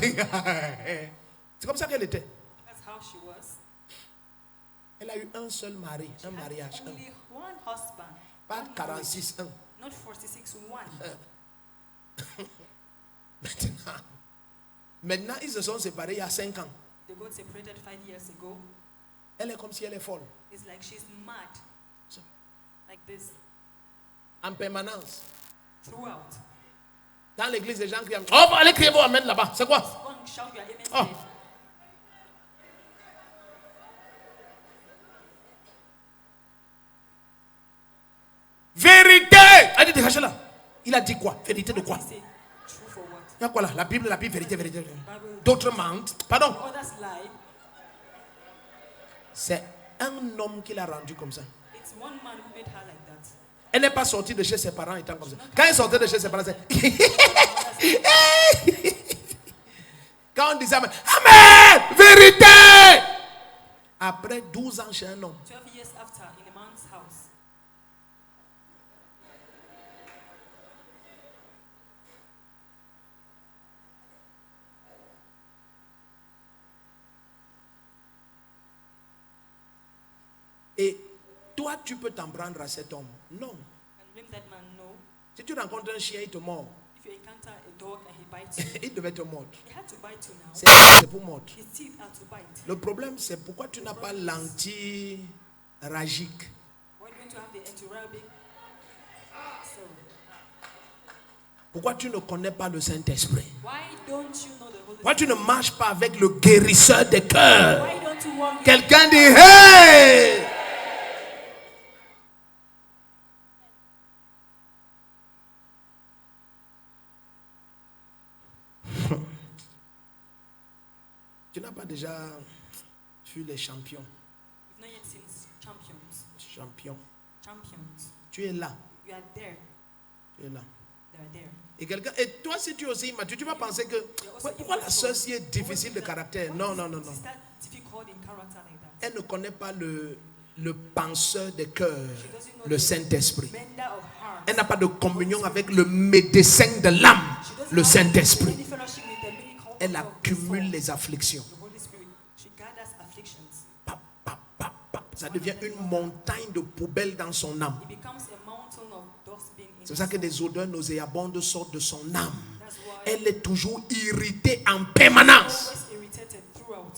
A: C'est comme ça qu'elle était.
B: That's how she was.
A: Elle a eu un seul mari, un mariage. Un.
B: Only one husband.
A: Pas
B: one
A: 46, un.
B: marriage, not 46, one.
A: Maintenant, ils se sont séparés il y a 5 ans.
B: They got separated 5 years ago.
A: Elle est comme si elle est folle.
B: It's like she's mad. Like this.
A: En permanence.
B: Throughout.
A: Dans l'église, les gens crient. Oh, allez crier vos amens là-bas. C'est quoi?
B: Go and shout your amen
A: Oh.
B: there.
A: Vérité! Elle dit, dégagez-la. Il a dit quoi? Vérité de quoi?
B: What did he say? True for what?
A: Il y a quoi là? La Bible, vérité, vérité.
B: Bible.
A: D'autres mentent. Pardon.
B: Others lie.
A: C'est un homme qui l'a rendu comme ça.
B: It's one man who made her like that.
A: Elle n'est pas sortie de chez ses parents étant comme ça. Quand elle sortait de chez ses parents, c'est... Quand on disait Amen, vérité! Après 12 ans chez un homme.
B: 12 years after, in a man's house.
A: Et toi, tu peux t'en prendre à cet homme. Non.
B: And blame that man, no.
A: Si tu rencontres un chien, il te mord.
B: If you encounter a dog and he bites you,
A: Il devait te mordre.
B: he had to bite you now.
A: C'est pour mordre.
B: His teeth are to bite.
A: Le problème, c'est pourquoi tu n'as pas l'anti-ragique.
B: Why don't you have the anti-rabic? So,
A: Pourquoi tu ne connais pas le Saint-Esprit?
B: why don't you know the Holy
A: Pourquoi tu
B: Spirit?
A: ne marches pas avec le guérisseur des cœurs?
B: Why don't you walk with
A: Quelqu'un dit, hey! Tu n'as pas déjà vu les champions?
B: You've not yet seen champions.
A: Champions.
B: Champions.
A: Tu es là.
B: You are there.
A: Tu es là.
B: They are there.
A: Et toi, si tu es aussi immature, tu vas penser que pourquoi la soeur si est difficile de caractère? Non, non, non, non.
B: Is that difficult in character like that?
A: Elle ne connaît pas le penseur des cœurs,
B: She doesn't know
A: le
B: the
A: Saint-Esprit.
B: mender of hearts.
A: Elle n'a pas de communion avec le médecin de l'âme,
B: She doesn't
A: le
B: have
A: Saint-Esprit.
B: any fellowship with the miracle
A: Elle
B: of the
A: accumule
B: soul,
A: les afflictions.
B: the Holy Spirit. She gathers afflictions.
A: Pap, pap, pap, pap. Ça devient une montagne de poubelles dans son âme.
B: It becomes a mountain of dust being in
A: C'est pour ça que
B: her
A: des
B: soul.
A: odeurs nauséabondes sortent de son âme.
B: That's why
A: Elle est toujours irritée en permanence.
B: always irritated throughout.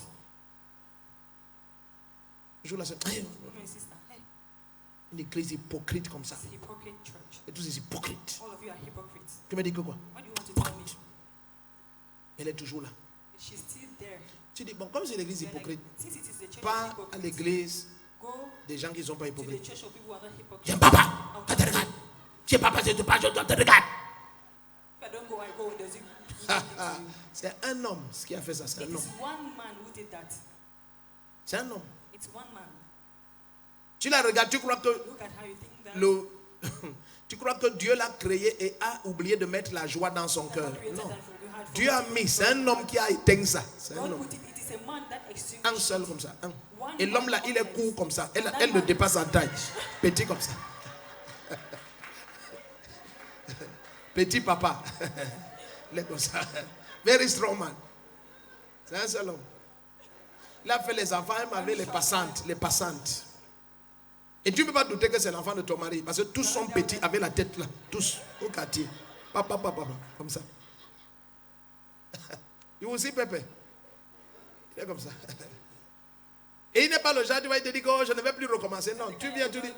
A: Je la sais.
B: My sister, hey,
A: Une église hypocrite comme ça.
B: it's a hypocrite church.
A: Et tous ces hypocrites.
B: All of you are hypocrites.
A: Tu me dis que quoi?
B: What do you want to tell me?
A: Elle est toujours là.
B: But she's still there.
A: Tu dis, bon, comme c'est l'église
B: You're like,
A: hypocrite,
B: since it is the church
A: pas
B: of
A: à
B: hypocrites,
A: l'église
B: go
A: des gens qui ne sont pas
B: to the
A: hypocrites.
B: church of people who are not
A: Viens,
B: hypocrites.
A: papa, je te regarde. Viens, papa, je te parle, je te regarde.
B: If I don't go, I go. Does it mean anything to you?
A: C'est un homme ce qui a fait ça. C'est
B: It
A: un
B: is
A: homme.
B: one man who did that.
A: C'est un homme.
B: It's one man.
A: Tu la regardes, tu crois que
B: Look at how you think that.
A: tu crois que Dieu l'a créé et a oublié de mettre la joie dans son cœur. Non. Dieu a mis, c'est un homme qui a éteint ça. C'est un
B: God
A: homme.
B: put it. It is a man that
A: Un
B: extinguished.
A: seul comme ça. Un.
B: One
A: Et l'homme là,
B: man
A: il est
B: only.
A: court comme ça. Elle le dépasse en taille. Petit comme ça. Petit papa. Il est comme ça. Very strong man. C'est un seul homme. Il a fait les enfants, il m'avait les passantes. Les passantes. Et tu ne peux pas douter que c'est l'enfant de ton mari. Parce que tous sont petits avec la tête là. Tous au quartier. Papa, papa, papa. Comme ça. You will see Pepe. Il est comme ça. Et il n'est pas le genre, tu vas te dire que oh, je ne vais plus recommencer. Non, tu viens, tu dis.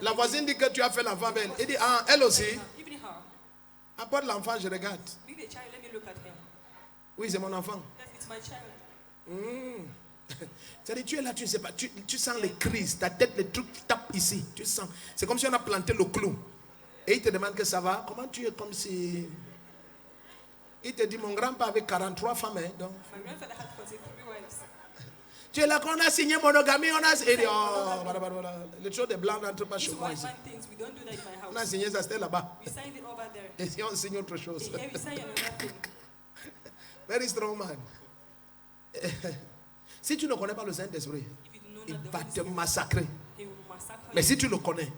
A: La voisine dit que tu as fait l'enfant avec elle. Il dit, ah, elle aussi.
B: Even her.
A: Apporte l'enfant, je regarde.
B: Bring the child. Let me look at him.
A: Oui, c'est mon enfant.
B: Yes, it's my child.
A: C'est-à-dire, tu es là, tu ne sais pas. Tu sens les crises. Ta tête, les trucs tapent ici. Tu sens. C'est comme si on a planté le clou. Et il te demande que ça va. Comment tu es comme si. Il te dit, mon grand-père avait 43 femmes. Hein, donc.
B: My grandfather had 43 wives.
A: Tu es là qu'on a signé monogamie. On a. Il dit, oh, voilà. Les choses des blancs n'entrent pas
B: These
A: chez moi
B: white
A: ici.
B: man things, we don't do that in my
A: On a
B: house.
A: signé ça, c'était là-bas.
B: We signed it over there.
A: Et si on signe autre chose.
B: Here we sign another thing.
A: Very strong man. Si tu ne connais pas le Saint-Esprit,
B: If you do not
A: il
B: know
A: va
B: the
A: te
B: Holy Spirit,
A: massacrer.
B: he will massacre
A: Mais
B: you.
A: si tu le connais,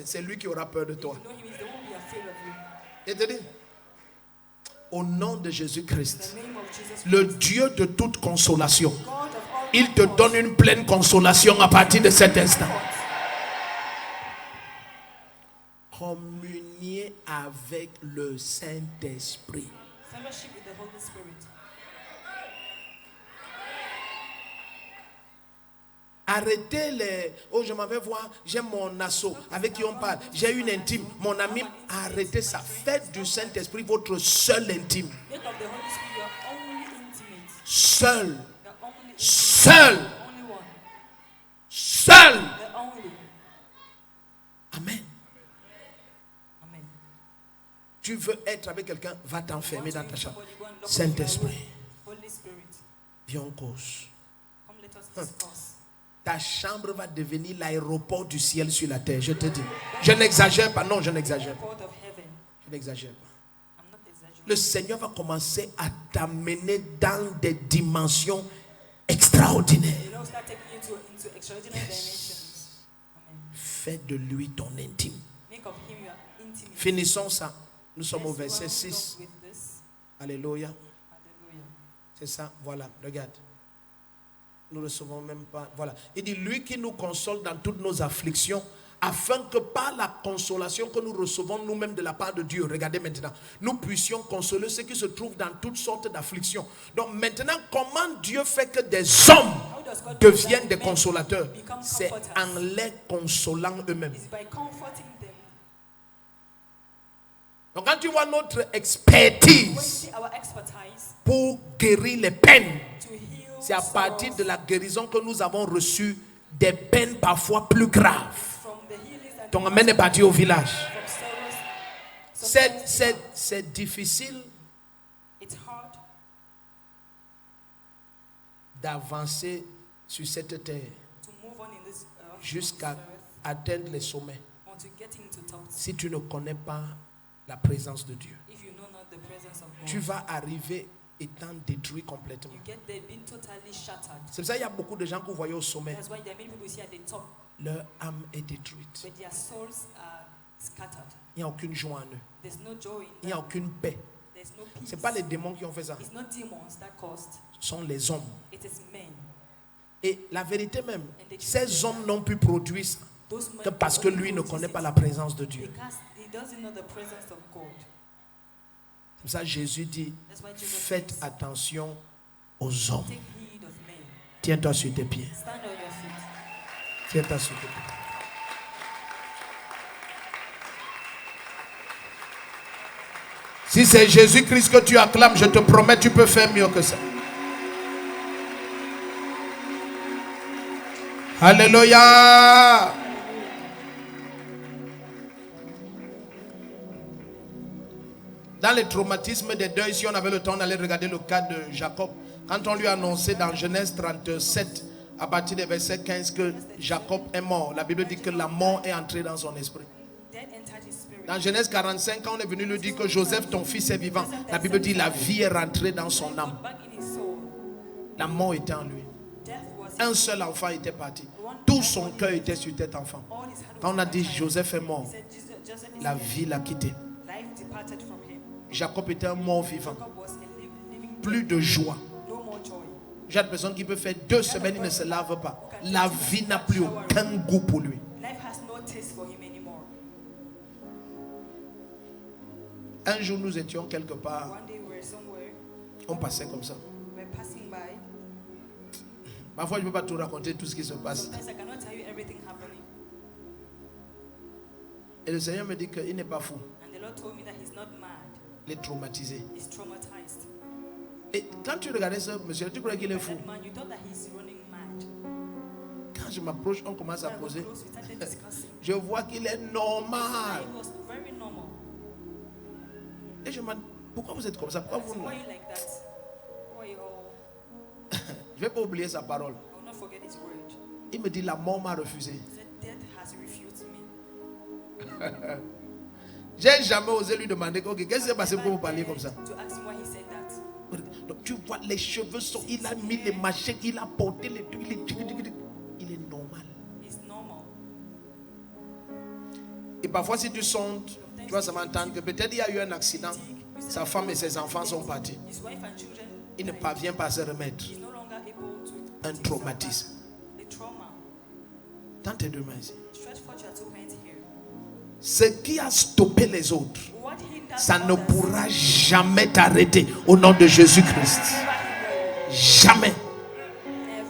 A: c'est lui qui aura peur de toi.
B: You know him, he's the one who will be afraid of you.
A: Et te dit, au nom de
B: In
A: Jésus-Christ,
B: the name of Jesus
A: le
B: Christ,
A: Dieu de toute consolation,
B: God of all
A: il te
B: comfort,
A: donne une pleine consolation à partir de cet instant. Communier avec le Saint-Esprit.
B: fellowship with the Holy Spirit.
A: Arrêtez les... Oh, je m'en vais voir, j'ai mon assaut avec qui on parle. J'ai une intime, mon ami. Arrêtez ça. Faites du Saint-Esprit votre seul intime.
B: Make of the Holy Spirit your only intimate.
A: Seul.
B: Your only intimate.
A: Seul.
B: Only one.
A: Seul.
B: The only.
A: Amen.
B: Amen.
A: Tu veux être avec quelqu'un, va t'enfermer dans ta chambre.
B: Somebody go and lock
A: Saint-Esprit,
B: Holy Spirit,
A: viens en cause.
B: come let us discuss.
A: Ta chambre va devenir l'aéroport du ciel sur la terre, je te dis. Je n'exagère pas, non, je n'exagère pas.
B: Airport of heaven.
A: Je n'exagère pas.
B: I'm not exaggerating.
A: Le Seigneur va commencer à t'amener dans des dimensions extraordinaires.
B: You know, start taking you into extraordinary dimensions. Amen.
A: Fais de lui ton intime.
B: Make of him your intimate.
A: Finissons ça. Nous sommes au
B: Let's
A: verset
B: round
A: 6.
B: up with this.
A: Alléluia.
B: Hallelujah.
A: C'est ça, voilà, regarde. Nous ne recevons même pas. Voilà. Il dit, lui qui nous console dans toutes nos afflictions, afin que par la consolation que nous recevons nous-mêmes de la part de Dieu, regardez maintenant, nous puissions consoler ceux qui se trouvent dans toutes sortes d'afflictions. Donc maintenant, comment Dieu fait que des hommes
B: How does God do
A: deviennent
B: that?
A: des consolateurs?
B: Become
A: C'est
B: comforters.
A: en les consolant eux-mêmes.
B: It's by comforting them.
A: Donc quand tu vois notre
B: When you
A: expertise
B: see our expertise
A: pour guérir les peines,
B: to heal
A: c'est à partir
B: sorrows
A: de la guérison que nous avons reçu des peines parfois plus graves.
B: from the healings and
A: Ton amen est parti au village.
B: from sorrows.
A: C'est difficile
B: It's hard
A: d'avancer sur cette terre
B: to move on in this
A: jusqu'à
B: earth
A: atteindre les sommets
B: or to getting to top
A: si tu ne connais pas la présence de Dieu.
B: if you know not the presence of God.
A: Tu vas arriver étant détruit complètement.
B: You get there being totally shattered.
A: C'est pour ça qu'il y a beaucoup de gens que vous voyez au sommet,
B: That's why there are many people you see at the top,
A: leur âme est détruite.
B: but their souls are scattered.
A: Il n'y a aucune joie en eux.
B: There's no joy
A: Il
B: in
A: n'y a
B: them.
A: aucune paix.
B: There's no peace.
A: Ce n'est pas les démons qui ont fait ça.
B: It's not demons that caused.
A: Ce sont les hommes.
B: It is men.
A: Et la vérité même, ces hommes n'ont pu produire ça
B: Those men
A: que parce que lui ne connaît pas la présence de Dieu.
B: because he doesn't know the presence of God.
A: C'est pour ça que Jésus dit,
B: That's why Jesus
A: faites
B: says,
A: attention aux hommes.
B: take heed of men.
A: Tiens-toi sur tes pieds.
B: Stand on your feet.
A: Tiens-toi sur tes pieds. Si c'est Jésus-Christ que tu acclames, je te promets, tu peux faire mieux que ça. Alléluia. Dans les traumatismes des deuils, si on avait le temps d'aller regarder le cas de Jacob, quand on lui a annoncé dans Genèse 37, à partir du verset 15, que Jacob est mort, la Bible dit que la mort est entrée dans son esprit.
B: Death entered his spirit.
A: Dans Genèse 45, quand on est venu lui dire que Joseph, ton fils, est vivant, la Bible dit la vie est rentrée dans son âme.
B: Back in his soul.
A: La mort était en lui.
B: Death was
A: Un seul enfant était parti. Tout son cœur était sur cet enfant.
B: all his heart
A: Quand
B: was
A: on a dit
B: baptized.
A: Joseph est mort,
B: He said, Joseph is
A: la
B: dead.
A: vie l'a quitté.
B: Life departed from him.
A: Jacob était un mort vivant.
B: Jacob was a living
A: Plus de joie.
B: no more joy.
A: J'ai une personne qui peut faire 2 semaines, il ne se lave pas. La vie n'a plus aucun goût pour lui.
B: Life has no taste for him anymore.
A: Un jour, nous étions quelque part,
B: One day we were somewhere,
A: on passait comme ça.
B: we were passing by.
A: Parfois, je ne peux pas tout raconter, tout ce qui se passe.
B: Sometimes I cannot tell you everything happening.
A: Et le Seigneur me dit qu'il n'est pas fou.
B: And the Lord told me that he's not mad,
A: Il est traumatisé.
B: he's traumatized.
A: Et quand tu regardais ce monsieur, tu croyais qu'il est fou.
B: That man, you thought that he's running mad.
A: Quand je m'approche, on commence à
B: When I got
A: poser.
B: close, we started discussing.
A: Je vois qu'il est normal.
B: It was very normal.
A: Et je me dis, pourquoi vous êtes comme ça? Pourquoi
B: So
A: vous...
B: why are you like that? Why are you all...
A: Je ne vais pas oublier sa parole.
B: I will not forget his word.
A: Il me dit, la mort m'a refusé.
B: He said, death has refused me.
A: J'ai jamais osé lui demander, ok, qu'est-ce qui s'est passé pour vous parler comme ça?
B: To ask him why he said that.
A: Donc tu vois, les cheveux sont, il a mis les machins, il a porté les trucs, il est normal.
B: It's normal.
A: Et parfois, si tu sondes, tu vas seulement entendre que peut-être il y a eu un accident. Sa femme et ses enfants sont partis.
B: His wife and children,
A: Il ne parvient pas à se remettre.
B: he's no longer able to
A: Un traumatisme.
B: a trauma.
A: Tends tes deux mains ici.
B: Stretch forth your 2 hands here.
A: Ce qui a stoppé les autres,
B: What hinders
A: ça ne
B: others,
A: pourra jamais t'arrêter au nom de Jésus-Christ. Jamais.
B: never.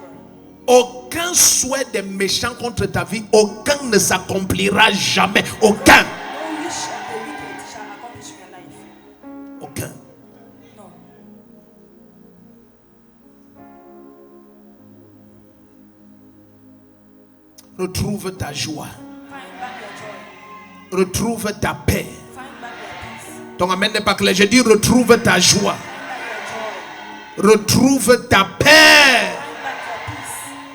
A: Aucun souhait des méchants contre ta vie, aucun ne s'accomplira jamais. Aucun.
B: No wish of the wicked shall accomplish in your life.
A: Aucun.
B: No.
A: Retrouve ta joie.
B: Find back your joy.
A: Retrouve ta paix.
B: Find back your peace.
A: Ton amen n'est pas clair. Je dis retrouve ta joie.
B: Find back your joy.
A: Retrouve ta paix.